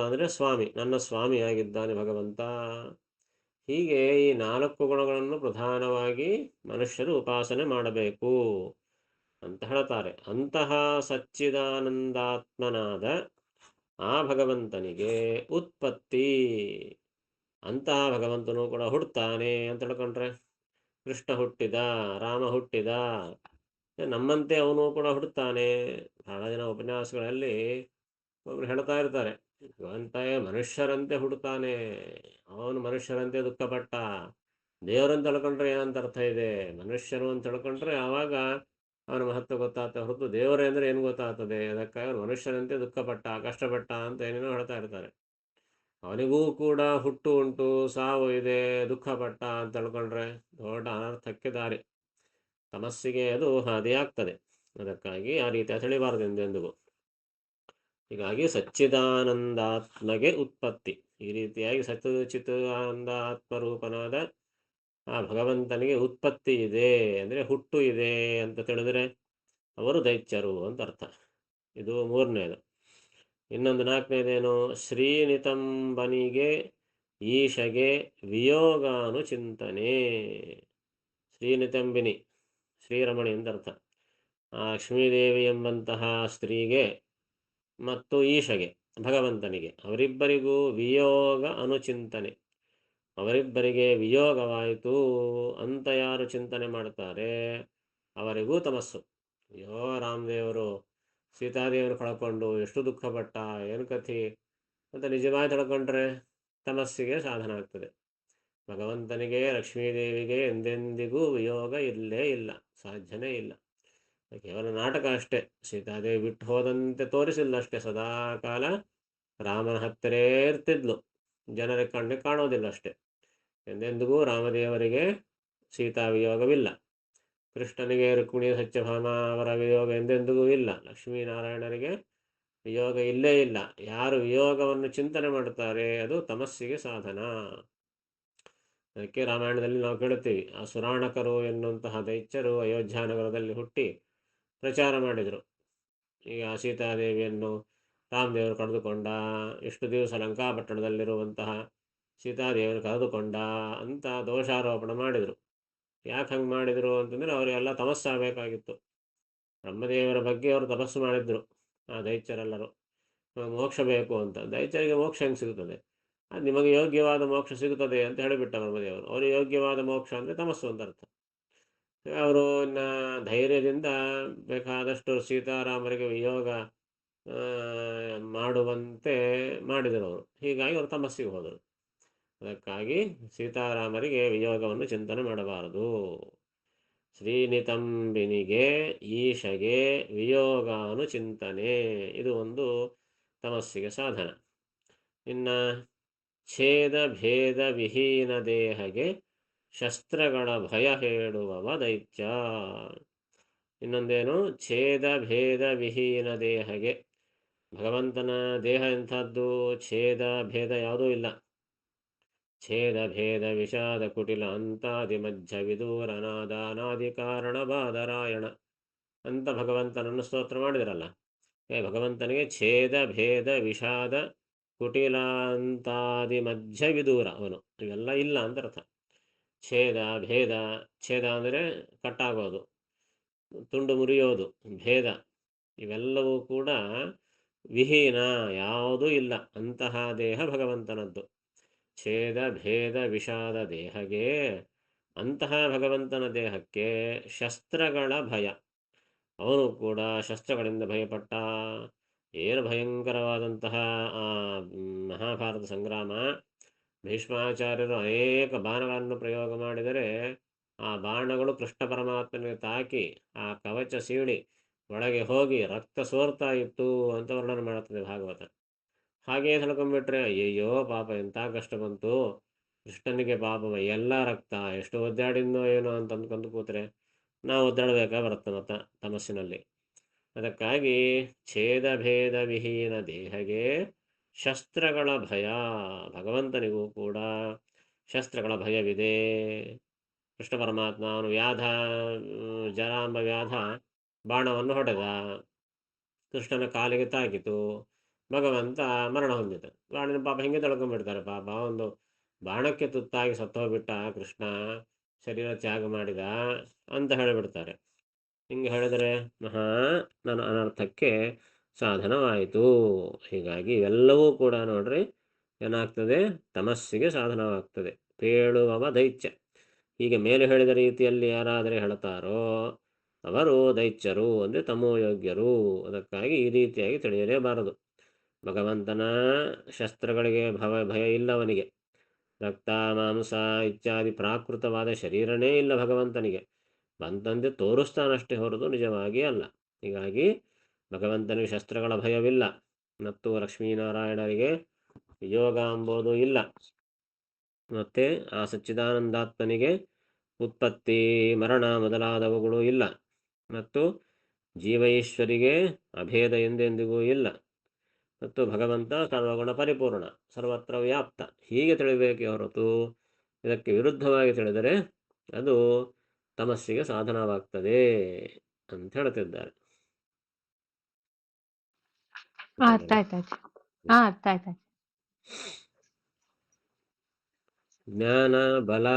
ಅಂದರೆ ಸ್ವಾಮಿ, ನನ್ನ ಸ್ವಾಮಿಯಾಗಿದ್ದಾನೆ ಭಗವಂತ. ಹೀಗೆ ಈ 4 ಗುಣಗಳನ್ನು ಪ್ರಧಾನವಾಗಿ ಮನುಷ್ಯರು ಉಪಾಸನೆ ಮಾಡಬೇಕು ಅಂತ ಹೇಳ್ತಾರೆ. ಅಂತಹ ಸಚ್ಚಿದಾನಂದಾತ್ಮನಾದ ಆ ಭಗವಂತನಿಗೆ ಉತ್ಪತ್ತಿ. ಅಂತಹ ಭಗವಂತನು ಕೂಡ ಹುಡ್ತಾನೆ ಅಂತ ಹೇಳ್ಕೊಂಡ್ರೆ, ಕೃಷ್ಣ ಹುಟ್ಟಿದ, ರಾಮ ಹುಟ್ಟಿದ, ನಮ್ಮಂತೆ ಅವನು ಕೂಡ ಹುಡ್ತಾನೆ. ಬಹಳ ಜನ ಉಪನ್ಯಾಸಗಳಲ್ಲಿ ಒಬ್ರು ಹೇಳ್ತಾ ಇರ್ತಾರೆ, ಭಗವಂತ ಮನುಷ್ಯರಂತೆ ಹುಡ್ತಾನೆ, ಅವನು ಮನುಷ್ಯರಂತೆ ದುಃಖಪಟ್ಟ. ದೇವರಂತ ತಿಳ್ಕೊಂಡ್ರೆ ಏನಂತ ಅರ್ಥ ಇದೆ? ಮನುಷ್ಯರು ಅಂತ ತಿಳ್ಕೊಂಡ್ರೆ ಆವಾಗ ಅವನ ಮಹತ್ವ ಗೊತ್ತಾಗ್ತದೆ ಹೊರತು ದೇವರೇ ಅಂದರೆ ಏನು ಗೊತ್ತಾಗ್ತದೆ? ಅದಕ್ಕಾಗಿ ಅವನು ಮನುಷ್ಯರಂತೆ ದುಃಖಪಟ್ಟ, ಕಷ್ಟಪಟ್ಟ ಅಂತ ಏನೇನೋ ಹೇಳ್ತಾ ಇರ್ತಾರೆ. ಅವನಿಗೂ ಕೂಡ ಹುಟ್ಟು ಉಂಟು, ಸಾವು ಇದೆ, ದುಃಖಪಟ್ಟ ಅಂತ ತಿಳ್ಕೊಂಡ್ರೆ ದೊಡ್ಡ ಅನರ್ಥಕ್ಕೆ ದಾರಿ, ತಮಸ್ಸಿಗೆ ಅದು ಹಾದಿಯಾಗ್ತದೆ. ಅದಕ್ಕಾಗಿ ಆ ರೀತಿ ತಿಳಿಬಾರದು ಎಂದೆಂದಿಗೂ. ಹೀಗಾಗಿ ಸಚ್ಚಿದಾನಂದಾತ್ಮಗೆ ಉತ್ಪತ್ತಿ. ಈ ರೀತಿಯಾಗಿ ಚಿತ್ ಆನಂದ ಆತ್ಮರೂಪನಾದ ಆ ಭಗವಂತನಿಗೆ ಉತ್ಪತ್ತಿ ಇದೆ ಅಂದರೆ ಹುಟ್ಟು ಇದೆ ಅಂತ ತಿಳಿದ್ರೆ ಅವರು ದೈತ್ಯರು ಅಂತ ಅರ್ಥ. ಇದು ಮೂರನೇದು. ಇನ್ನೊಂದು ನಾಲ್ಕನೇದೇನು? ಶ್ರೀನಿತಂಬನಿಗೆ ಈಶಗೆ ವಿಯೋಗಾನುಚಿಂತನೆ. ಶ್ರೀನಿತಂಬಿನಿ, ಶ್ರೀರಮಣಿ ಅಂತ ಅರ್ಥ. ಆ ಲಕ್ಷ್ಮೀದೇವಿ ಎಂಬಂತಹ ಸ್ತ್ರೀಗೆ ಮತ್ತು ಈಶಗೆ, ಭಗವಂತನಿಗೆ, ಅವರಿಬ್ಬರಿಗೂ ವಿಯೋಗ ಅನುಚಿಂತನೆ. ಅವರಿಬ್ಬರಿಗೆ ವಿಯೋಗವಾಯಿತು ಅಂತ ಯಾರು ಚಿಂತನೆ ಮಾಡ್ತಾರೆ ಅವರಿಗೂ ತಮಸ್ಸು. ಅಯ್ಯೋ ರಾಮದೇವರು ಸೀತಾದೇವರು ಕಳ್ಕೊಂಡು ಎಷ್ಟು ದುಃಖಪಟ್ಟ, ಏನು ಕಥೆ ಅಂತ ನಿಜವಾಗಿ ತಿಳ್ಕೊಂಡ್ರೆ ತಮಸ್ಸಿಗೆ ಸಾಧನ ಆಗ್ತದೆ. ಭಗವಂತನಿಗೆ, ಲಕ್ಷ್ಮೀದೇವಿಗೆ ಎಂದೆಂದಿಗೂ ವಿಯೋಗ ಇಲ್ಲೇ ಇಲ್ಲ, ಸಾಧ್ಯನೇ ಇಲ್ಲ. ಕೇವಲ ನಾಟಕ ಅಷ್ಟೇ. ಸೀತಾದೇವಿ ಬಿಟ್ಟು ಹೋದಂತೆ ತೋರಿಸಿಲ್ಲ ಅಷ್ಟೇ. ಸದಾಕಾಲ ರಾಮನ ಹತ್ತಿರೇ ಇರ್ತಿದ್ಲು, ಜನರ ಕಣ್ಣಿಗೆ ಕಾಣೋದಿಲ್ಲ ಅಷ್ಟೇ. ಎಂದೆಂದಿಗೂ ರಾಮದೇವರಿಗೆ ಸೀತಾ ವಿಯೋಗವಿಲ್ಲ. ಕೃಷ್ಣನಿಗೆ ರುಕ್ಮಿಣಿ ಸತ್ಯಭಾಮ ಅವರ ವಿಯೋಗ ಎಂದೆಂದಿಗೂ ಇಲ್ಲ. ಲಕ್ಷ್ಮೀನಾರಾಯಣರಿಗೆ ವಿಯೋಗ ಇಲ್ಲೇ ಇಲ್ಲ. ಯಾರು ವಿಯೋಗವನ್ನು ಚಿಂತನೆ ಮಾಡುತ್ತಾರೆ ಅದು ತಮಸ್ಸಿಗೆ ಸಾಧನ. ಅದಕ್ಕೆ ರಾಮಾಯಣದಲ್ಲಿ ನಾವು ಕೇಳುತ್ತೀವಿ, ಆ ಸುರಾಣಕರು ಎನ್ನುವಂತಹ ದೈತ್ಯರು ಅಯೋಧ್ಯ ನಗರದಲ್ಲಿ ಹುಟ್ಟಿ ಪ್ರಚಾರ ಮಾಡಿದರು. ಈಗ ಸೀತಾದೇವಿಯನ್ನು ರಾಮದೇವರು ಕಳೆದುಕೊಂಡ, ಎಷ್ಟು ದಿವಸ ಲಂಕಾಪಟ್ಟಣದಲ್ಲಿರುವಂತಹ ಸೀತಾದೇವಿಯನ್ನು ಕಳೆದುಕೊಂಡ ಅಂತ ದೋಷಾರೋಪಣ ಮಾಡಿದರು. ಯಾಕೆ ಹಂಗೆ ಮಾಡಿದರು ಅಂತಂದರೆ ಅವರೆಲ್ಲ ತಮಸ್ಸಾಗಬೇಕಾಗಿತ್ತು. ಬ್ರಹ್ಮದೇವರ ಬಗ್ಗೆ ಅವರು ತಪಸ್ಸು ಮಾಡಿದ್ರು ಆ ದೈತ್ಯರೆಲ್ಲರೂ, ಮೋಕ್ಷ ಬೇಕು ಅಂತ. ದೈತ್ಯರಿಗೆ ಮೋಕ್ಷ ಹೆಂಗೆ ಸಿಗುತ್ತದೆ? ಅದು ನಿಮಗೆ ಯೋಗ್ಯವಾದ ಮೋಕ್ಷ ಸಿಗುತ್ತದೆ ಅಂತ ಹೇಳಿಬಿಟ್ಟ ಬ್ರಹ್ಮದೇವರು. ಅವರು ಯೋಗ್ಯವಾದ ಮೋಕ್ಷ ಅಂದರೆ ತಮಸ್ಸು ಅಂತ ಅರ್ಥ. ಅವರು ಧೈರ್ಯದಿಂದ ಬೇಕಾದಷ್ಟು ಸೀತಾರಾಮರಿಗೆ ವಿಯೋಗ ಮಾಡುವಂತೆ ಮಾಡಿದರು ಅವರು. ಹೀಗಾಗಿ ಅವರು ತಮಸ್ಸಿಗೆ ಹೋದರು. ಅದಕ್ಕಾಗಿ ಸೀತಾರಾಮರಿಗೆ ವಿಯೋಗವನ್ನು ಚಿಂತನೆ ಮಾಡಬಾರದು. ಶ್ರೀನಿತಂಬಿನಿಗೆ ಈಶಗೆ ವಿಯೋಗಾನು ಚಿಂತನೆ, ಇದು ಒಂದು ತಮಸ್ಸಿಗೆ ಸಾಧನ. ಇನ್ನು ಛೇದ ಭೇದ ವಿಹೀನ ದೇಹಗೆ ಶಸ್ತ್ರಗಳ ಭಯ ಹೇಳುವವ ದೈತ್ಯ. ಇನ್ನೊಂದೇನು, ಛೇದ ಭೇದ ವಿಹೀನ ದೇಹಗೆ. ಭಗವಂತನ ದೇಹ ಎಂಥದ್ದು? ಛೇದ ಭೇದ ಯಾವುದೂ ಇಲ್ಲ. ಛೇದ ಭೇದ ವಿಷಾದ ಕುಟಿಲ ಅಂತಾದಿ ಮಧ್ಯ ವಿದೂರ ನಾದಾನಾದಿ ಕಾರಣ ಬಾದರಾಯಣ ಅಂತ ಭಗವಂತನನ್ನು ಸ್ತೋತ್ರ ಮಾಡಿದಿರಲ್ಲ. ಭಗವಂತನಿಗೆ ಛೇದ ಭೇದ ವಿಷಾದ ಕುಟಿಲಾಂತಾದಿ ಮಧ್ಯ ವಿದೂರ, ಅವನು ಇವೆಲ್ಲ ಇಲ್ಲ ಅಂತ ಅರ್ಥ. ಛೇದ ಭೇದ, ಛೇದ ಅಂದರೆ ಕಟ್ಟಾಗೋದು, ತುಂಡು ಮುರಿಯೋದು, ಭೇದ ಇವೆಲ್ಲವೂ ಕೂಡ ವಿಹೀನ, ಯಾವುದೂ ಇಲ್ಲ ಅಂತಹ ದೇಹ ಭಗವಂತನದ್ದು. ಛೇದ ಭೇದ ವಿಷಾದ ದೇಹಗೆ, ಅಂತಹ ಭಗವಂತನ ದೇಹಕ್ಕೆ ಶಸ್ತ್ರಗಳ ಭಯ. ಅವನು ಕೂಡ ಶಸ್ತ್ರಗಳಿಂದ ಭಯಪಟ್ಟ. ಏನು ಭಯಂಕರವಾದಂತಹ ಆ ಮಹಾಭಾರತ ಸಂಗ್ರಾಮ. ಭೀಷ್ಮಾಚಾರ್ಯರು ಅನೇಕ ಬಾಣಗಳನ್ನು ಪ್ರಯೋಗ ಮಾಡಿದರೆ ಆ ಬಾಣಗಳು ಕೃಷ್ಣ ಪರಮಾತ್ಮನಿಗೆ ತಾಕಿ ಆ ಕವಚ ಸೀಳಿ ಒಳಗೆ ಹೋಗಿ ರಕ್ತ ಸೋರ್ತಾ ಇತ್ತು ಅಂತ ವರ್ಣನೆ ಮಾಡುತ್ತದೆ ಭಾಗವತ. ಹಾಗೇ ತಿಳ್ಕೊಂಡ್ಬಿಟ್ರೆ ಅಯ್ಯಯ್ಯೋ ಪಾಪ ಎಂಥ ಕಷ್ಟ ಬಂತು ಕೃಷ್ಣನಿಗೆ, ಪಾಪ ಎಲ್ಲ ರಕ್ತ, ಎಷ್ಟು ಒದ್ದಾಡಿದ್ನೋ ಏನೋ ಅಂತ ಅಂದ್ಕೊಂಡು ಕೂತ್ರೆ ನಾವು ಒದ್ದಾಡಬೇಕಾ ಬರುತ್ತೆ ಮತ್ತ ತಮಸ್ಸಿನಲ್ಲಿ. ಅದಕ್ಕಾಗಿ ಛೇದ ಭೇದ ವಿಹೀನ ದೇಹಗೆ ಶಸ್ತ್ರಗಳ ಭಯ. ಭಗವಂತನಿಗೂ ಕೂಡ ಶಸ್ತ್ರಗಳ ಭಯವಿದೆ. ಕೃಷ್ಣ ಪರಮಾತ್ಮ ಅವನು ವ್ಯಾಧ, ಜರ ಎಂಬ ವ್ಯಾಧ ಬಾಣವನ್ನು ಹೊಡೆದ, ಕೃಷ್ಣನ ಕಾಲಿಗೆ ತಾಕಿತು, ಭಗವಂತ ಮರಣ ಹೊಂದಿದ. ಬಾಣಿನ ಪಾಪ ಹಿಂಗೆ ತಳ್ಕೊಂಡ್ಬಿಡ್ತಾರೆ. ಪಾಪ ಒಂದು ಬಾಣಕ್ಕೆ ತುತ್ತಾಗಿ ಸತ್ತೋಗ್ಬಿಟ್ಟ ಕೃಷ್ಣ, ಶರೀರ ತ್ಯಾಗ ಮಾಡಿದ ಅಂತ ಹೇಳಿಬಿಡ್ತಾರೆ. ಹಿಂಗೆ ಹೇಳಿದರೆ ಮಹಾ ನನ್ನ ಅನರ್ಥಕ್ಕೆ ಸಾಧನವಾಯಿತು. ಹೀಗಾಗಿ ಇವೆಲ್ಲವೂ ಕೂಡ ನೋಡ್ರಿ ಏನಾಗ್ತದೆ, ತಮಸ್ಸಿಗೆ ಸಾಧನವಾಗ್ತದೆ. ಪೇಳುವವ ದೈತ್ಯ. ಹೀಗೆ ಮೇಲೆ ಹೇಳಿದ ರೀತಿಯಲ್ಲಿ ಯಾರಾದರೆ ಹೇಳ್ತಾರೋ ಅವರು ದೈತ್ಯರು, ಅಂದರೆ ತಮೋಯೋಗ್ಯರು. ಅದಕ್ಕಾಗಿ ಈ ರೀತಿಯಾಗಿ ತಿಳಿಯಲೇಬಾರದು. ಭಗವಂತನ ಶಸ್ತ್ರಗಳಿಗೆ ಭಯ ಇಲ್ಲ ಅವನಿಗೆ. ರಕ್ತ ಮಾಂಸ ಇತ್ಯಾದಿ ಪ್ರಾಕೃತವಾದ ಶರೀರನೇ ಇಲ್ಲ ಭಗವಂತನಿಗೆ. ಬಂತಂದೆ ತೋರಿಸ್ತಾನಷ್ಟೇ ಹೊರತು ನಿಜವಾಗಿ ಅಲ್ಲ. ಹೀಗಾಗಿ ಭಗವಂತನಿಗೆ ಶಸ್ತ್ರಗಳ ಭಯವಿಲ್ಲ. ಮತ್ತು ಲಕ್ಷ್ಮೀನಾರಾಯಣರಿಗೆ ಯೋಗ ಎಂಬುದು ಇಲ್ಲ. ಮತ್ತು ಆ ಸಚ್ಚಿದಾನಂದಾತ್ಮನಿಗೆ ಉತ್ಪತ್ತಿ ಮರಣ ಮೊದಲಾದವುಗಳು ಇಲ್ಲ. ಮತ್ತು ಜೀವೈಶ್ವರಿಗೆ ಅಭೇದ ಎಂದೆಂದಿಗೂ ಇಲ್ಲ. ಮತ್ತು ಭಗವಂತ ಸರ್ವಗುಣ ಪರಿಪೂರ್ಣ, ಸರ್ವತ್ರ ವ್ಯಾಪ್ತ. ಹೀಗೆ ತಿಳಿಬೇಕೇ ಹೊರತು ಇದಕ್ಕೆ ವಿರುದ್ಧವಾಗಿ ತಿಳಿದರೆ ಅದು ತಮಸ್ಸಿಗೆ ಸಾಧನವಾಗ್ತದೆ ಅಂತ ಹೇಳ್ತಿದ್ದಾರೆ. ಅರ್ಥ ಆಯ್ತಾಯ್ತು. ಅರ್ಥ ಆಯ್ತಾಯ್ತು. ಜ್ಞಾನ ಬಲ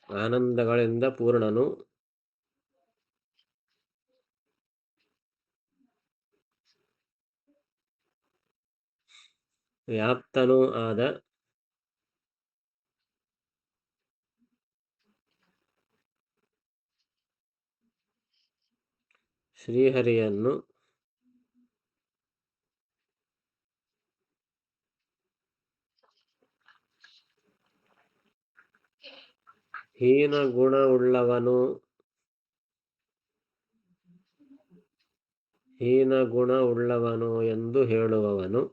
ಆನಂದಗಳಿಂದ ಪೂರ್ಣನು, ವ್ಯಾಪ್ತನೂ ಆದ ಶ್ರೀಹರಿಯನ್ನು ಹೀನಗುಣವುಳ್ಳವನು ಎಂದು ಹೇಳುವವನು.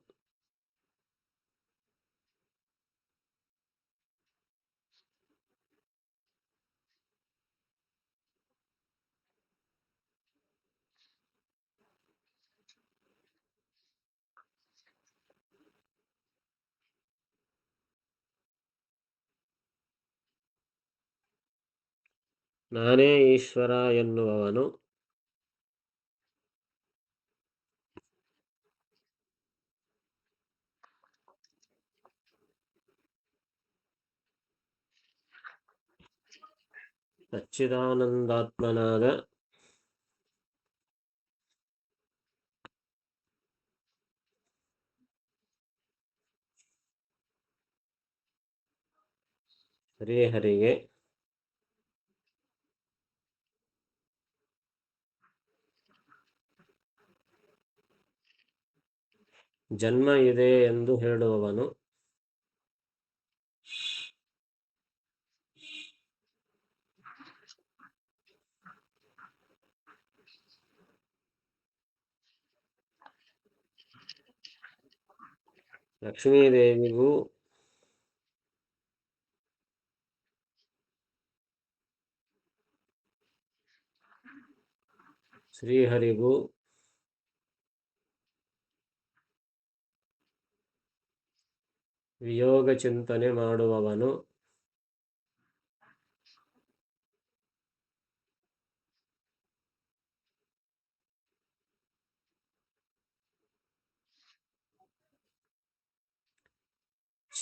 ನಾನೇ ಈಶ್ವರ ಎನ್ನುವವನು. ಸಚ್ಚಿದಾನಂದಾತ್ಮನಾದ ಶ್ರೀಹರಿಗೆ ಜನ್ಮ ಇದೆ ಎಂದು ಹೇಳುವವನು. ಲಕ್ಷ್ಮೀದೇವಿಗೂ ಶ್ರೀಹರಿಗೂ ವಿಯೋಗ ಚಿಂತನೆ ಮಾಡುವವನು.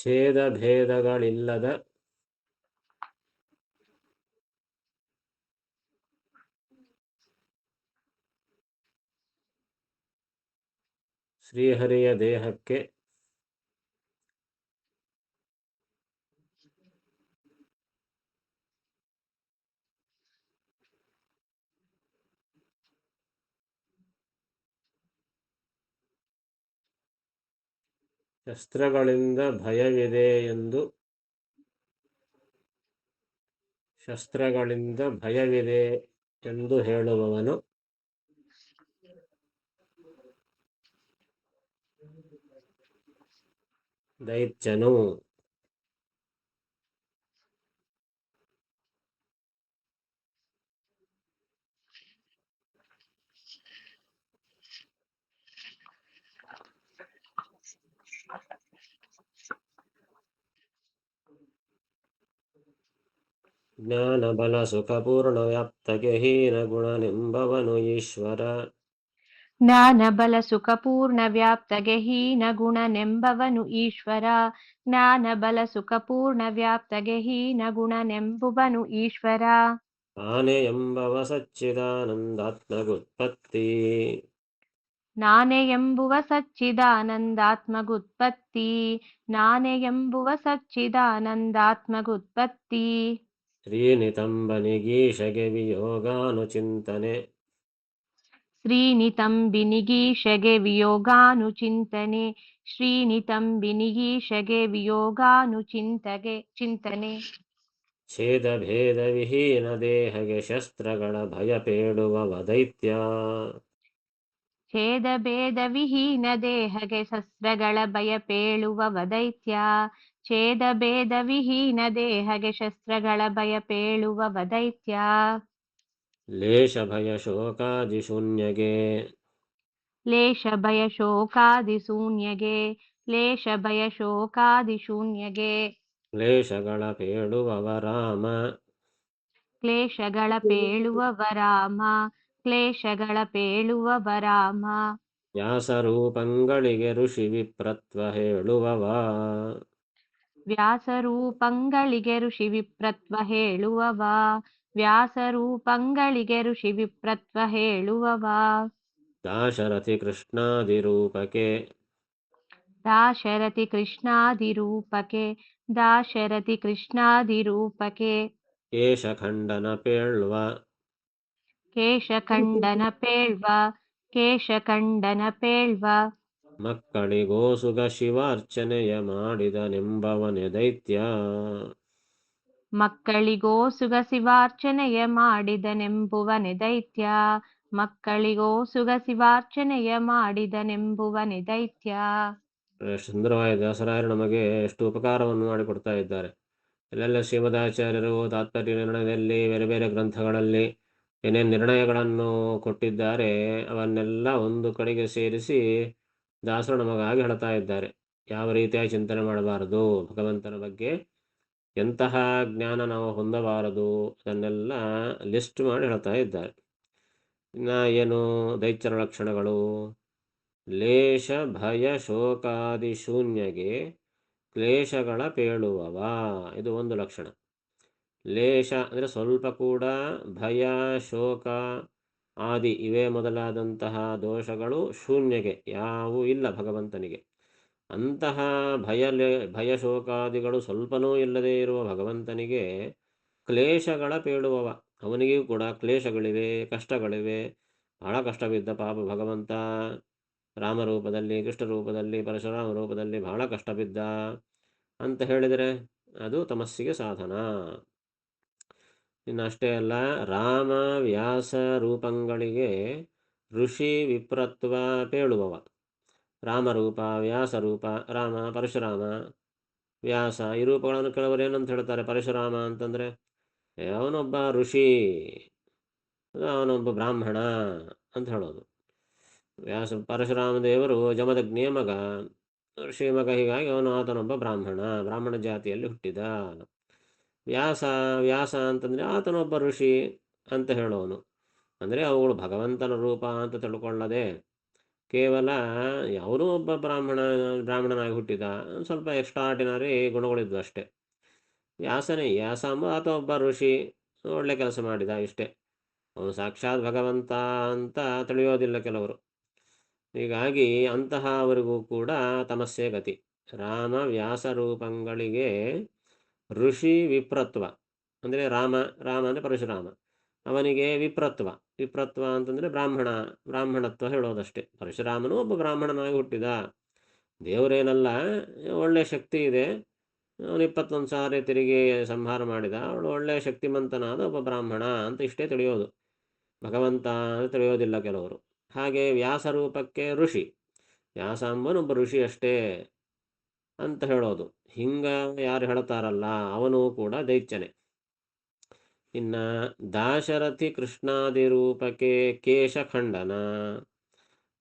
ಛೇದ ಭೇದಗಳಿಲ್ಲದ ಶ್ರೀಹರಿಯ ದೇಹಕ್ಕೆ ಶಸ್ತ್ರಗಳಿಂದ ಭಯವಿದೆ ಎಂದು ಹೇಳುವವನು. ದೈತ್ಯನು. ಜ್ಞಾನ ಬಲ ಸುಖ ಪೂರ್ಣ ವ್ಯಾಪ್ತಗೆ ಹೀನ ಗುಣನೆಂಬವನು ಈಶ್ವರ. ಜ್ಞಾನ ಬಲ ಸುಖ ಪೂರ್ಣ ವ್ಯಾಪ್ತಗೆ ಹೀನ ಗುಣನೆಂಬವನು ಈಶ್ವರ. ಜ್ಞಾನ ಬಲ ಸುಖ ಪೂರ್ಣ ವ್ಯಾಪ್ತಗೆ ಹೀನ ಗುಣನೆಂಬುವನು ಈಶ್ವರ. ಆನೆ ಎಂಬವ ಸಚ್ಚಿದಾನಂದಾತ್ಮಗುತ್ಪತ್ತಿ. ನಾನೇ ಎಂಬುವ ಸಚ್ಚಿದಾನಂದಾತ್ಮಗುತ್ಪತ್ತಿ. ನಾನೇ ಎಂಬುವ ಸಚ್ಚಿದಾನಂದಾತ್ಮಗುತ್ಪತ್ತಿ. ಶ್ರೀನಿತಂಬನಿಗೀಶಗೆ ವಿಯೋಗಾನುಚಿಂತನೆ. ಶ್ರೀನಿತಂಬಿನಿಗೀಶಗೆ ವಿಯೋಗಾನುಚಿಂತನೆ. ಶ್ರೀನಿತಂಬಿನಿಗೀಶಗೆ ಚಿಂತನೆ. ಛೇದ ಭೇದ ವಿಹೀನ ದೇಹಗೆ ಶಸ್ತ್ರಗಳ ಭಯಪೇಳುವವ ದೈತ್ಯ. ಛೇದ ಭೇದ ವಿಹೀನ ದೇಹಗೆ ಶಸ್ತ್ರಗಳ ಭಯಪೇಳುವವ ದೈತ್ಯ. ಛೇದ ಭೇದ ವಿಹೀನ ದೇಹಗೆ ಶಸ್ತ್ರಗಳ ಭಯಪೇಳುವವ ದೈತ್ಯ. ಲೇಷ ಭಯ ಶೋಕಾದಿ ಶೂನ್ಯಗೆ. ಲೇಷ ಭಯ ಶೋಕಾದಿ ಶೂನ್ಯಗೆ. ಲೇಷ ಭಯ ಶೋಕಾದಿ ಶೂನ್ಯಗೆ. ಕ್ಲೇಶಗಳ ಪೇಳುವವ ರಾಮ. ಕ್ಲೇಶಗಳ ಪೇಳುವವ ರಾಮ. ಕ್ಲೇಶಗಳ ಪೇಳುವವ ರಾಮ. ವ್ಯಾಸರೂಪಂಗಳಿಗೆ ಋಷಿ ವಿಪ್ರತ್ವ ಹೇಳುವವ. ವ್ಯಾಸರೂಪಂಗಳಿಗೆ ಋಷಿ ವಿಪ್ರತ್ವ ಹೇಳುವವ. ವ್ಯಾಸರೂಪಂಗಳಿಗೆ ಋಷಿ ವಿಪ್ರತ್ವ ಹೇಳುವವ. ದಾಶರಥಿ ಕೃಷ್ಣಾದಿ ರೂಪಕ್ಕೆ. ದಾಶರಥಿ ಕೃಷ್ಣಾದಿ ರೂಪಕ್ಕೆ. ದಾಶರಥಿ ಕೃಷ್ಣಾದಿ ರೂಪಕ್ಕೆ. ಕೇಶಖಂಡನ ಪೇಳ್ವ. ಕೇಶಖಂಡನ ಪೇಳ್ವ. ಕೇಶಖಂಡನ ಪೇಳ್ವ. ಮಕ್ಕಳಿಗೋಸುಗ ಶಿವಾರ್ಚನೆಯ ಮಾಡಿದನೆಂಬವನೆ ದೈತ್ಯ. ಮಕ್ಕಳಿಗೋಸುಗ ಶಿವಾರ್ಚನೆಯ ಮಾಡಿದನೆಂಬುವನೆ ದೈತ್ಯ. ಮಕ್ಕಳಿಗೋಸುಗ ಶಿವಾರ್ಚನೆಯ ಮಾಡಿದನೆಂಬುವನೆ ದೈತ್ಯ. ಸುಂದರವಾದ ದಾಸರಾಯರು ನಮಗೆ ಎಷ್ಟು ಉಪಕಾರವನ್ನು ಮಾಡಿಕೊಡ್ತಾ ಇದ್ದಾರೆ. ಎಲ್ಲೆಲ್ಲ ಶ್ರೀಮದಾಚಾರ್ಯರು ತಾತ್ಪರ್ಯ ನಿರ್ಣಯದಲ್ಲಿ ಬೇರೆ ಬೇರೆ ಗ್ರಂಥಗಳಲ್ಲಿ ಏನೇನು ನಿರ್ಣಯಗಳನ್ನು ಕೊಟ್ಟಿದ್ದಾರೆ ಅವನ್ನೆಲ್ಲ ಒಂದು ಕಡೆಗೆ ಸೇರಿಸಿ ದಾಸರು ನಮಗಾಗಿ ಹೇಳ್ತಾ ಇದ್ದಾರೆ. ಯಾವ ರೀತಿಯಾಗಿ ಚಿಂತನೆ ಮಾಡಬಾರದು, ಭಗವಂತನ ಬಗ್ಗೆ ಎಂತಹ ಜ್ಞಾನ ನಾವು ಹೊಂದಬಾರದು, ಅದನ್ನೆಲ್ಲ ಲಿಸ್ಟ್ ಮಾಡಿ ಹೇಳ್ತಾ ಇದ್ದಾರೆ. ಇನ್ನು ಏನು ದೈತ್ಯರ ಲಕ್ಷಣಗಳು? ಲೇಷ ಭಯ ಶೋಕಾದಿ ಶೂನ್ಯಗೆ ಕ್ಲೇಶಗಳ ಪೇಳುವವ, ಇದು ಒಂದು ಲಕ್ಷಣ. ಲೇಷ ಅಂದರೆ ಸ್ವಲ್ಪ ಕೂಡ, ಭಯ ಶೋಕ ಆದಿ ಇವೇ ಮೊದಲಾದಂತಹ ದೋಷಗಳು ಶೂನ್ಯಗೆ ಯಾವೂ ಇಲ್ಲ ಭಗವಂತನಿಗೆ. ಅಂತಹ ಭಯ ಶೋಕಾದಿಗಳು ಸ್ವಲ್ಪನೂ ಇಲ್ಲದೇ ಇರುವ ಭಗವಂತನಿಗೆ ಕ್ಲೇಶಗಳ ಪೇಳುವವ. ಅವನಿಗೂ ಕೂಡ ಕ್ಲೇಶಗಳಿವೆ, ಕಷ್ಟಗಳಿವೆ. ಬಹಳ ಕಷ್ಟವಿದ್ದ ಪಾಪ ಭಗವಂತ. ರಾಮರೂಪದಲ್ಲಿ, ಕೃಷ್ಣ ರೂಪದಲ್ಲಿ, ಪರಶುರಾಮ ರೂಪದಲ್ಲಿ ಬಹಳ ಕಷ್ಟ ಬಿದ್ದ ಅಂತ ಹೇಳಿದರೆ ಅದು ತಮಸ್ಸಿಗೆ ಸಾಧನ. ಇನ್ನು ಅಷ್ಟೇ ಅಲ್ಲ, ರಾಮ ವ್ಯಾಸ ರೂಪಂಗಳಿಗೆ ಋಷಿ ವಿಪ್ರತ್ವ ಪೇಳುವವ. ರಾಮರೂಪ, ವ್ಯಾಸರೂಪ, ರಾಮ, ಪರಶುರಾಮ, ವ್ಯಾಸ ಈ ರೂಪಗಳನ್ನು ಕೆಲವರು ಏನಂತ ಹೇಳ್ತಾರೆ? ಪರಶುರಾಮ ಅಂತಂದರೆ ಅವನೊಬ್ಬ ಋಷಿ, ಅವನೊಬ್ಬ ಬ್ರಾಹ್ಮಣ ಅಂತ ಹೇಳೋದು. ಪರಶುರಾಮ ದೇವರು ಜಮದಗ್ನಿಯ ಮಗ, ಋಷಿ ಮಗ, ಹೀಗಾಗಿ ಆತನೊಬ್ಬ ಬ್ರಾಹ್ಮಣ ಜಾತಿಯಲ್ಲಿ ಹುಟ್ಟಿದ. ವ್ಯಾಸ ಅಂತಂದರೆ ಆತನೊಬ್ಬ ಋಷಿ ಅಂತ ಹೇಳೋನು. ಅಂದರೆ ಅವುಗಳು ಭಗವಂತನ ರೂಪ ಅಂತ ತಿಳ್ಕೊಳ್ಳದೆ ಕೇವಲ ಯಾವುದೋ ಒಬ್ಬ ಬ್ರಾಹ್ಮಣನಾಗಿ ಹುಟ್ಟಿದ, ಸ್ವಲ್ಪ ಎಕ್ಸ್ಟ್ರಾರ್ಡಿನರಿ ಗುಣಗಳಿದ್ವು ಅಷ್ಟೇ. ವ್ಯಾಸ ಅಂಬ ಆತ ಒಬ್ಬ ಋಷಿ, ಒಳ್ಳೆ ಕೆಲಸ ಮಾಡಿದ ಇಷ್ಟೇ. ಅವನು ಸಾಕ್ಷಾತ್ ಭಗವಂತ ಅಂತ ತಿಳಿಯೋದಿಲ್ಲ ಕೆಲವರು. ಹೀಗಾಗಿ ಅಂತಹವರಿಗೂ ಕೂಡ ತಮಸ್ಸೆ ಗತಿ. ರಾಮ ವ್ಯಾಸ ರೂಪಂಗಳಿಗೆ ಋಷಿ ವಿಪ್ರತ್ವ ಅಂದರೆ ರಾಮ ಅಂದರೆ ಪರಶುರಾಮ, ಅವನಿಗೆ ವಿಪ್ರತ್ವ ಅಂತಂದರೆ ಬ್ರಾಹ್ಮಣತ್ವ ಹೇಳೋದಷ್ಟೇ. ಪರಶುರಾಮನು ಒಬ್ಬ ಬ್ರಾಹ್ಮಣನಾಗಿ ಹುಟ್ಟಿದ, ದೇವರೇನಲ್ಲ, ಒಳ್ಳೆಯ ಶಕ್ತಿ ಇದೆ, ಅವನು 21 ಸಾರಿ ತಿರುಗಿ ಸಂಹಾರ ಮಾಡಿದ, ಅವಳು ಒಳ್ಳೆಯ ಶಕ್ತಿಮಂತನಾದ ಒಬ್ಬ ಬ್ರಾಹ್ಮಣ ಅಂತ ಇಷ್ಟೇ ತಿಳಿಯೋದು, ಭಗವಂತ ಅಂತ ತಿಳಿಯೋದಿಲ್ಲ ಕೆಲವರು. ಹಾಗೆ ವ್ಯಾಸ ರೂಪಕ್ಕೆ ಋಷಿ, ವ್ಯಾಸ ಅಂಬನೊಬ್ಬ ಋಷಿ ಅಷ್ಟೇ ಅಂತ ಹೇಳೋದು. ಹಿಂಗ ಯಾರು ಹೇಳ್ತಾರಲ್ಲ ಅವನು ಕೂಡ ದೈತ್ಯನೇ. ಇನ್ನು ದಾಶರಥಿ ಕೃಷ್ಣಾದಿ ರೂಪಕ್ಕೆ ಕೇಶಖಂಡನ.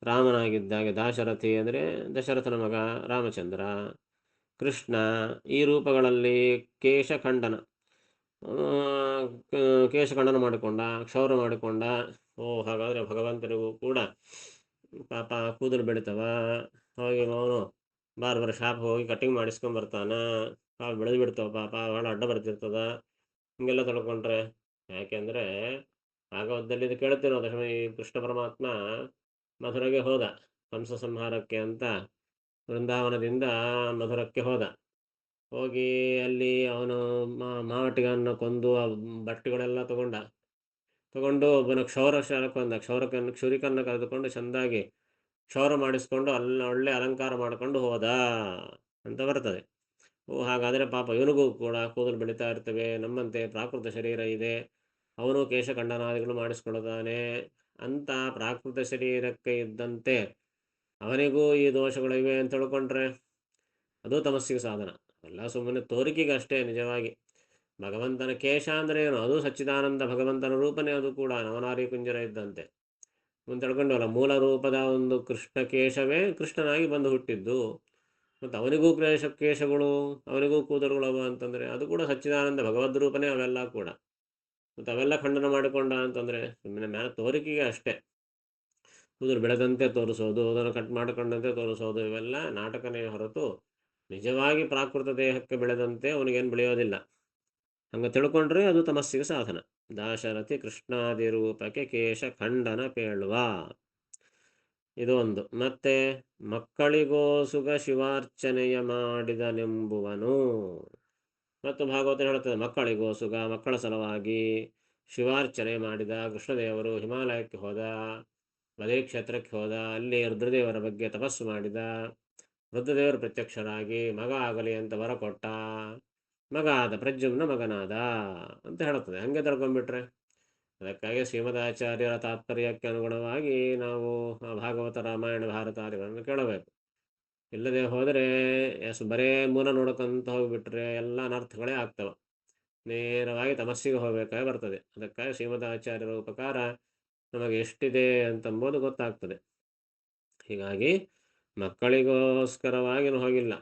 ರಾಮನಾಗಿದ್ದಾಗ ದಾಶರಥಿ ಅಂದರೆ ದಶರಥನ ಮಗ ರಾಮಚಂದ್ರ, ಕೃಷ್ಣ ಈ ರೂಪಗಳಲ್ಲಿ ಕೇಶಖಂಡನ ಮಾಡಿಕೊಂಡ, ಕ್ಷೌರ ಮಾಡಿಕೊಂಡ. ಹಾಗಾದರೆ ಭಗವಂತನಿಗೂ ಕೂಡ ಪಾಪ ಕೂದಲು ಬೆಳಿತವ, ಹೋಗಿ ಅವನು ಬಾರ್ಬರ್ ಶಾಪ್ ಹೋಗಿ ಕಟಿಂಗ್ ಮಾಡಿಸ್ಕೊಂಬರ್ತಾನ, ಪಾಪ ಬೆಳೆದು ಬಿಡ್ತಾವ, ಪಾಪ ಭಾಳ ಅಡ್ಡ ಬರ್ತಿರ್ತದ. ಹಿಂಗೆಲ್ಲ ತಿಳ್ಕೊಂಡ್ರೆ ಯಾಕೆಂದರೆ ಭಾಗವತದಲ್ಲಿ ಇದು ಕೇಳ್ತೀವಿ ನಾವು, ಈ ಕೃಷ್ಣ ಪರಮಾತ್ಮ ಮಧುರೆಗೆ ಹೋದ ಕಂಸ ಸಂಹಾರಕ್ಕೆ ಅಂತ, ವೃಂದಾವನದಿಂದ ಮಧುರಕ್ಕೆ ಹೋಗಿ ಅಲ್ಲಿ ಅವನು ಮಾವಟಿಗನ್ನು ಕೊಂದು ಆ ಬಟ್ಟೆಗಳೆಲ್ಲ ತಗೊಂಡು ಒಬ್ಬನ ಕ್ಷೌರಿಕನ್ನು ಕರೆದುಕೊಂಡು ಚೆಂದಾಗಿ ಕ್ಷೌರ ಮಾಡಿಸ್ಕೊಂಡು ಒಳ್ಳೆ ಅಲಂಕಾರ ಮಾಡಿಕೊಂಡು ಹೋದ ಅಂತ ಬರ್ತದೆ. ಹಾಗಾದರೆ ಪಾಪ ಇವನಿಗೂ ಕೂಡ ಕೂದಲು ಬೆಳೀತಾ ಇರ್ತವೆ, ನಮ್ಮಂತೆ ಪ್ರಾಕೃತ ಶರೀರ ಇದೆ, ಅವನು ಕೇಶಖಂಡನಾದಿಗಳು ಮಾಡಿಸ್ಕೊಳ್ಳುತ್ತಾನೆ ಅಂತ ಪ್ರಾಕೃತ ಶರೀರಕ್ಕೆ ಇದ್ದಂತೆ ಅವನಿಗೂ ಈ ದೋಷಗಳಿವೆ ಅಂತ ತಿಳ್ಕೊಂಡ್ರೆ ಅದು ತಮಸ್ಸಿಗೆ ಸಾಧನ. ಎಲ್ಲ ಸುಮ್ಮನೆ ತೋರಿಕೆಗೆ ಅಷ್ಟೇ. ನಿಜವಾಗಿ ಭಗವಂತನ ಕೇಶ ಅಂದರೆ ಏನು? ಅದು ಸಚ್ಚಿದಾನಂದ ಭಗವಂತನ ರೂಪನೇ, ಅದು ಕೂಡ ನವನಾರಿ ಕುಂಜರ ಇದ್ದಂತೆ. ಮುಂದೆ ತಿಳ್ಕೊಂಡವಲ್ಲ, ಮೂಲ ರೂಪದ ಒಂದು ಕೃಷ್ಣ ಕೇಶವೇ ಕೃಷ್ಣನಾಗಿ ಬಂದು ಹುಟ್ಟಿದ್ದು, ಮತ್ತು ಅವನಿಗೂ ಕೇಶಗಳು, ಅವನಿಗೂ ಕೂದಲುಗಳವ ಅಂತಂದರೆ ಅದು ಕೂಡ ಸಚ್ಚಿದಾನಂದ ಭಗವದ್ ರೂಪನೇ ಅವೆಲ್ಲ ಕೂಡ. ಮತ್ತು ಅವೆಲ್ಲ ಖಂಡನ ಮಾಡಿಕೊಂಡ ಅಂತಂದರೆ ಸುಮ್ಮನೆ ಮೇಲೆ ತೋರಿಕೆಗೆ ಅಷ್ಟೇ. ಕೂದಲು ಬೆಳೆದಂತೆ ತೋರಿಸೋದು, ಅದನ್ನು ಕಟ್ ಮಾಡಿಕೊಂಡಂತೆ ತೋರಿಸೋದು, ಇವೆಲ್ಲ ನಾಟಕನೇ ಹೊರತು ನಿಜವಾಗಿ ಪ್ರಾಕೃತ ದೇಹಕ್ಕೆ ಬೆಳೆದಂತೆ ಅವನಿಗೇನು ಬೆಳೆಯೋದಿಲ್ಲ. ಹಂಗೆ ತಿಳ್ಕೊಂಡ್ರೆ ಅದು ತಮಸ್ಸಿಗೆ ಸಾಧನ. ದಾಶರಥಿ ಕೃಷ್ಣಾದಿ ರೂಪಕ್ಕೆ ಕೇಶ ಖಂಡನ ಪೇಳುವ, ಇದು ಒಂದು. ಮತ್ತೆ ಮಕ್ಕಳಿಗೋಸುಗ ಶಿವಾರ್ಚನೆಯ ಮಾಡಿದನೆಂಬುವನು. ಮತ್ತು ಭಾಗವತ ಹೇಳುತ್ತದೆ, ಮಕ್ಕಳಿಗೋಸುಗ, ಮಕ್ಕಳ ಸಲುವಾಗಿ ಶಿವಾರ್ಚನೆ ಮಾಡಿದ ಕೃಷ್ಣದೇವರು ಹಿಮಾಲಯಕ್ಕೆ ಹೋದ, ಬದೇ ಕ್ಷೇತ್ರಕ್ಕೆ ಹೋದ, ಅಲ್ಲಿ ರುದ್ರದೇವರ ಬಗ್ಗೆ ತಪಸ್ಸು ಮಾಡಿದ, ರುದ್ರದೇವರು ಪ್ರತ್ಯಕ್ಷರಾಗಿ ಮಗ ಆಗಲಿ ಅಂತ ವರ ಕೊಟ್ಟ, ಮಗ ಆದ, ಪ್ರದ್ಯುಮ್ನ ಮಗನಾದ ಅಂತ ಹೇಳುತ್ತದೆ. ಹಂಗೆ ತಿಳ್ಕೊಂಡ್ಬಿಟ್ರೆ ಅದಕ್ಕಾಗಿ ಶ್ರೀಮದಾಚಾರ್ಯರ ತಾತ್ಪರ್ಯಕ್ಕೆ ಅನುಗುಣವಾಗಿ ನಾವು ಭಾಗವತ, ರಾಮಾಯಣ, ಭಾರತಾದಿಗಳನ್ನು ಕೇಳಬೇಕು. ಇಲ್ಲದೆ ಹೋದರೆ ಬರೇ ಮೂಲ ನೋಡ್ಕೊಂತ ಹೋಗಿಬಿಟ್ರೆ ಎಲ್ಲ ಅನರ್ಥಗಳೇ ಆಗ್ತವೆ, ನೇರವಾಗಿ ತಮಸ್ಸಿಗೆ ಹೋಗಬೇಕಾಗಿ ಬರ್ತದೆ. ಅದಕ್ಕಾಗಿ ಶ್ರೀಮದಾಚಾರ್ಯರ ಉಪಕಾರ ನಮಗೆ ಎಷ್ಟಿದೆ ಅಂತಂಬೋದು ಗೊತ್ತಾಗ್ತದೆ. ಹೀಗಾಗಿ ಮಕ್ಕಳಿಗೋಸ್ಕರವಾಗಿ ಹೋಗಿಲ್ಲ,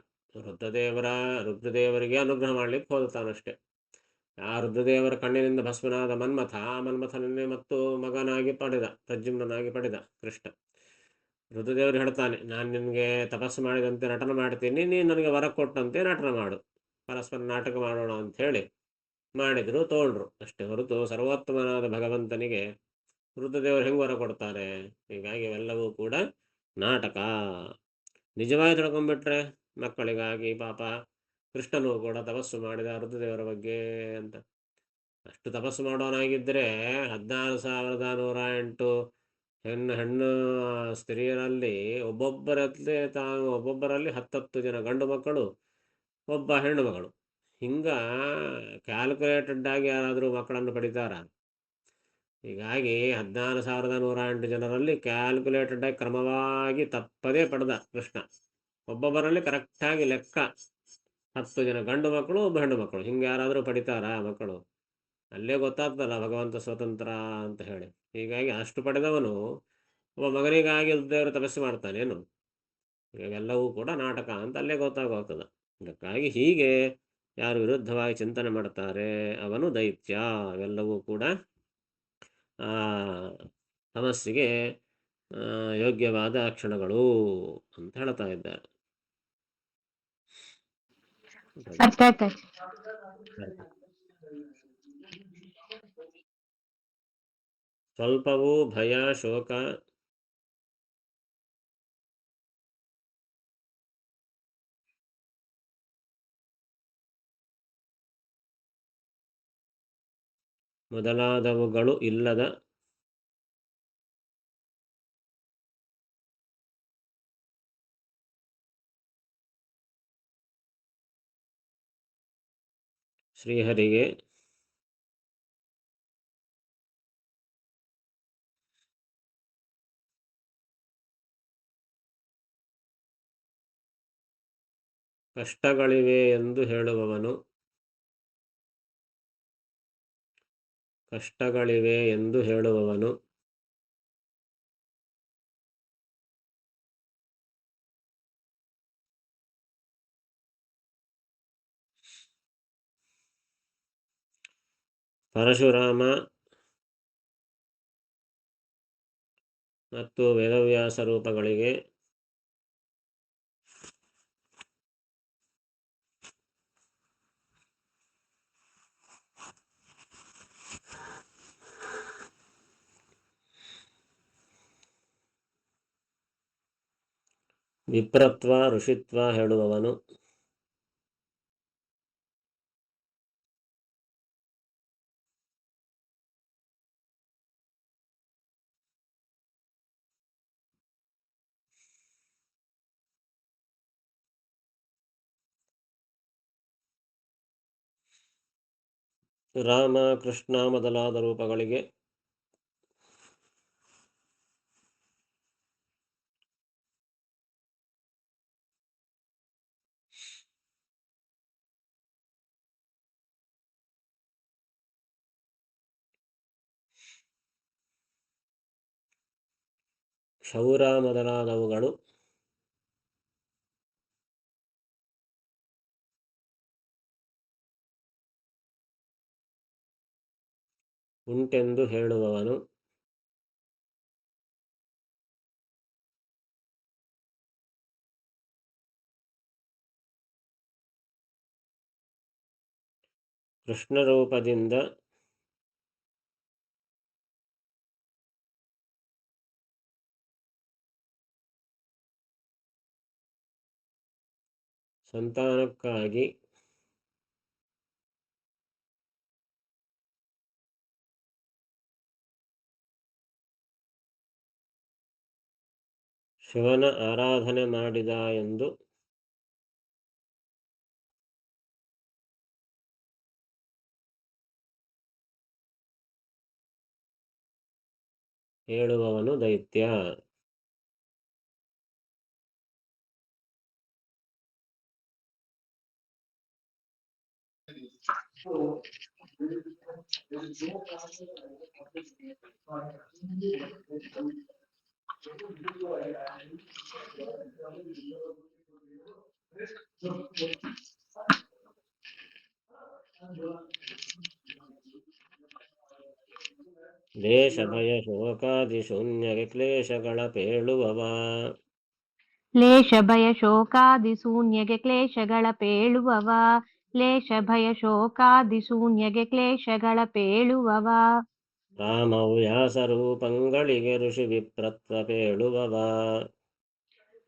ರುದ್ರದೇವರಿಗೆ ಅನುಗ್ರಹ ಮಾಡಲಿಕ್ಕೆ ಹೋಗುತ್ತಾನಷ್ಟೆ. ಆ ರುದ್ರದೇವರ ಕಣ್ಣಿನಿಂದ ಭಸ್ಮನಾದ ಮನ್ಮಥನನ್ನೇ ಮತ್ತು ಮಗನಾಗಿ ಪಡೆದ, ಪ್ರದ್ಯುಮ್ನಾಗಿ ಪಡೆದ ಕೃಷ್ಣ. ರುದ್ರದೇವರು ಹೇಳ್ತಾನೆ, ನಾನು ನಿನಗೆ ತಪಸ್ಸು ಮಾಡಿದಂತೆ ನಟನ ಮಾಡ್ತೀನಿ, ನೀನು ನನಗೆ ವರ ಕೊಟ್ಟಂತೆ ನಟನ ಮಾಡು, ಪರಸ್ಪರ ನಾಟಕ ಮಾಡೋಣ ಅಂಥೇಳಿ ಮಾಡಿದರು, ತಗೊಂಡ್ರು ಅಷ್ಟೇ ಹೊರತು ಸರ್ವೋತ್ತಮನಾದ ಭಗವಂತನಿಗೆ ರುದ್ರದೇವರು ಹೆಂಗೆ ವರ ಕೊಡ್ತಾರೆ? ಹೀಗಾಗಿ ಇವೆಲ್ಲವೂ ಕೂಡ ನಾಟಕ. ನಿಜವಾಗಿ ತಿಳ್ಕೊಂಡ್ಬಿಟ್ರೆ ಮಕ್ಕಳಿಗಾಗಿ ಪಾಪ ಕೃಷ್ಣನು ಕೂಡ ತಪಸ್ಸು ಮಾಡಿದ ರುದ್ರದೇವರ ಬಗ್ಗೆ ಅಂತ. ಅಷ್ಟು ತಪಸ್ಸು ಮಾಡೋನಾಗಿದ್ದರೆ 16,108 ಹೆಣ್ಣು ಸ್ತ್ರೀಯರಲ್ಲಿ ಒಬ್ಬೊಬ್ಬರಲ್ಲಿ 10 ಜನ ಗಂಡು ಮಕ್ಕಳು, ಒಬ್ಬ ಹೆಣ್ಣು ಮಗಳು. ಹಿಂಗ ಕ್ಯಾಲ್ಕುಲೇಟೆಡ್ ಆಗಿ ಯಾರಾದರೂ ಮಕ್ಕಳನ್ನು ಪಡಿತಾರ? ಹೀಗಾಗಿ 16,108 ಜನರಲ್ಲಿ ಕ್ಯಾಲ್ಕುಲೇಟೆಡ್ ಆಗಿ ಕ್ರಮವಾಗಿ ತಪ್ಪದೇ ಪಡೆದ ಕೃಷ್ಣ. ಒಬ್ಬೊಬ್ಬರಲ್ಲಿ ಕರೆಕ್ಟಾಗಿ ಲೆಕ್ಕ 10 ಜನ ಗಂಡು ಮಕ್ಕಳು, ಒಬ್ಬ ಹೆಣ್ಣು ಮಕ್ಕಳು. ಹಿಂಗೆ ಯಾರಾದರೂ ಪಡಿತಾರಾ ಮಕ್ಕಳು? ಅಲ್ಲೇ ಗೊತ್ತಾಗ್ತಲ್ಲ ಭಗವಂತ ಸ್ವತಂತ್ರ ಅಂತ ಹೇಳಿ. ಹೀಗಾಗಿ ಅಷ್ಟು ಪಡೆದವನು ಒಬ್ಬ ಮಗನಿಗಾಗಿ ದೇವರು ತಪಸ್ಸು ಮಾಡ್ತಾನೇನು? ಇವೆಲ್ಲವೂ ಕೂಡ ನಾಟಕ ಅಂತ ಅಲ್ಲೇ ಗೊತ್ತಾಗೋಗ್ತದೆ. ಅದಕ್ಕಾಗಿ ಹೀಗೆ ಯಾರು ವಿರುದ್ಧವಾಗಿ ಚಿಂತನೆ ಮಾಡ್ತಾರೆ ಅವನು ದೈತ್ಯ. ಅವೆಲ್ಲವೂ ಕೂಡ ಆ ತಮಸ್ಸಿಗೆ ಯೋಗ್ಯವಾದ ಕ್ಷಣಗಳು ಅಂತ ಹೇಳ್ತಾ ಇದ್ದಾರೆ. ಅರ್ಥ ಆಯ್ತಾ? ಸ್ವಲ್ಪವೂ ಭಯ ಶೋಕ ಮೊದಲಾದವುಗಳು ಇಲ್ಲದ ಶ್ರೀಹರಿಗೆ ಕಷ್ಟಗಳಿವೆ ಎಂದು ಹೇಳುವವನು ಪರಶುರಾಮ ಮತ್ತು ವೇದವ್ಯಾಸ ರೂಪಗಳಿಗೆ ವಿಪ್ರತ್ವ ಋಷಿತ್ವ ಹೇಳುವವನು ರಾಮ ಕೃಷ್ಣ ಮೊದಲಾದ ರೂಪಗಳಿಗೆ ಕ್ಷೌರ ಮೊದಲಾದವುಗಳು ಉಂಟೆಂದು ಹೇಳುವವನು ಕೃಷ್ಣ ರೂಪದಿಂದ ಸಂತಾನಕ್ಕಾಗಿ ಶಿವನ ಆರಾಧನೆ ಮಾಡಿದ ಎಂದು ಹೇಳುವವನು ದೈತ್ಯ. ದೇಶ ಭಯ ಶೋಕಾದಿ ಶೂನ್ಯಗೆ ಕ್ಲೇಶಗಳ ಪೇಳುವವ. ಲೇಷ ಭಯ ಶೋಕಾದಿ ಶೂನ್ಯಗೆ ಕ್ಲೇಶಗಳ ಪೇಳುವವ. ಲೇಷ ಭಯ ಶೋಕಾದಿ ಶೂನ್ಯಗೆ ಕ್ಲೇಶಗಳ ಪೇಳುವವ. ರಾಮವ್ಯಾಸ ರೂಪಂಗಳಿಗೆ ಋಷಿ ವಿಪ್ರತ್ವ ಪೇಳುವವ.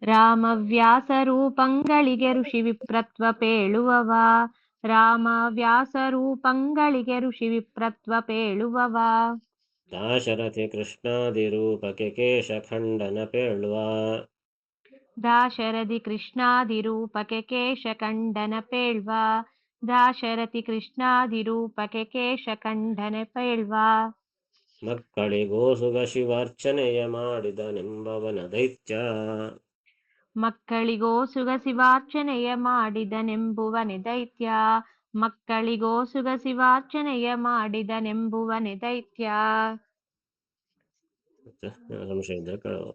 ರಾಮವ್ಯಾಸ ರೂಪಂಗಳಿಗೆ ಋಷಿ ವಿಪ್ರತ್ವ ಪೇಳುವವ. ರಾಮವ್ಯಾಸ ರೂಪಂಗಳಿಗೆ ಋಷಿ ವಿಪ್ರತ್ವ ಪೇಳುವವ. ದಾಶರಥಿ ಕೃಷ್ಣಾದಿರೂಪಕ್ಕೆ ಕೇಶಖಂಡನ ಪೇಳುವ. ದಾಶರಥಿ ಕೃಷ್ಣಾದಿರೂಪಕ್ಕೆ ಕೇಶಖಂಡನ ಪೇಳ್ವ. ದಾಶರಥಿ ಕೃಷ್ಣಾದಿರೂಪಕ್ಕೆ ಕೇಶಖಂಡನ ಪೇಳ್ವ. ಮಕ್ಕಳಿಗೋಸುಗ ಶಿವಾರ್ಚನೆಯ ಮಾಡಿದನೆಂಬವನ ದೈತ್ಯ. ಮಕ್ಕಳಿಗೋಸುಗ ಶಿವಾರ್ಚನೆಯ ಮಾಡಿದನೆಂಬುವನೆ ದೈತ್ಯ. ಮಕ್ಕಳಿಗೋಸುಗ ಶಿವಾರ್ಚನೆಯ ಮಾಡಿದನೆಂಬುವನೆ ದೈತ್ಯ. ಸಂಶಯ ಇದ್ದರೆ ಕೇಳುವ.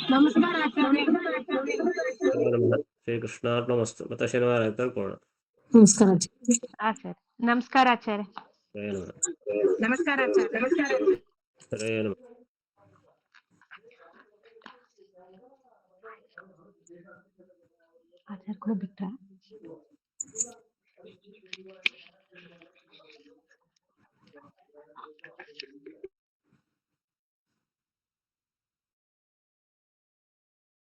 ನಮಸ್ಕಾರ ಆಚಾರ್ಯ. ಶ್ರೀಕೃಷ್ಣಾರ್ಪಣಮಸ್ತು. ಮತ್ತೆ ಶನಿವಾರ ಆಯ್ತು ತಿಳ್ಕೊಳ್ಳೋಣ. ನಮಸ್ಕಾರ ಆಚಾರ್ಯ ನಮಸ್ಕಾರ ಆಚಾರ್ಯ. ನಮಸ್ಕಾರ ಆಚಾರ್ಯ. ಆಚಾರ್ಯ ಕೂಡ ಬಿಟ್ರ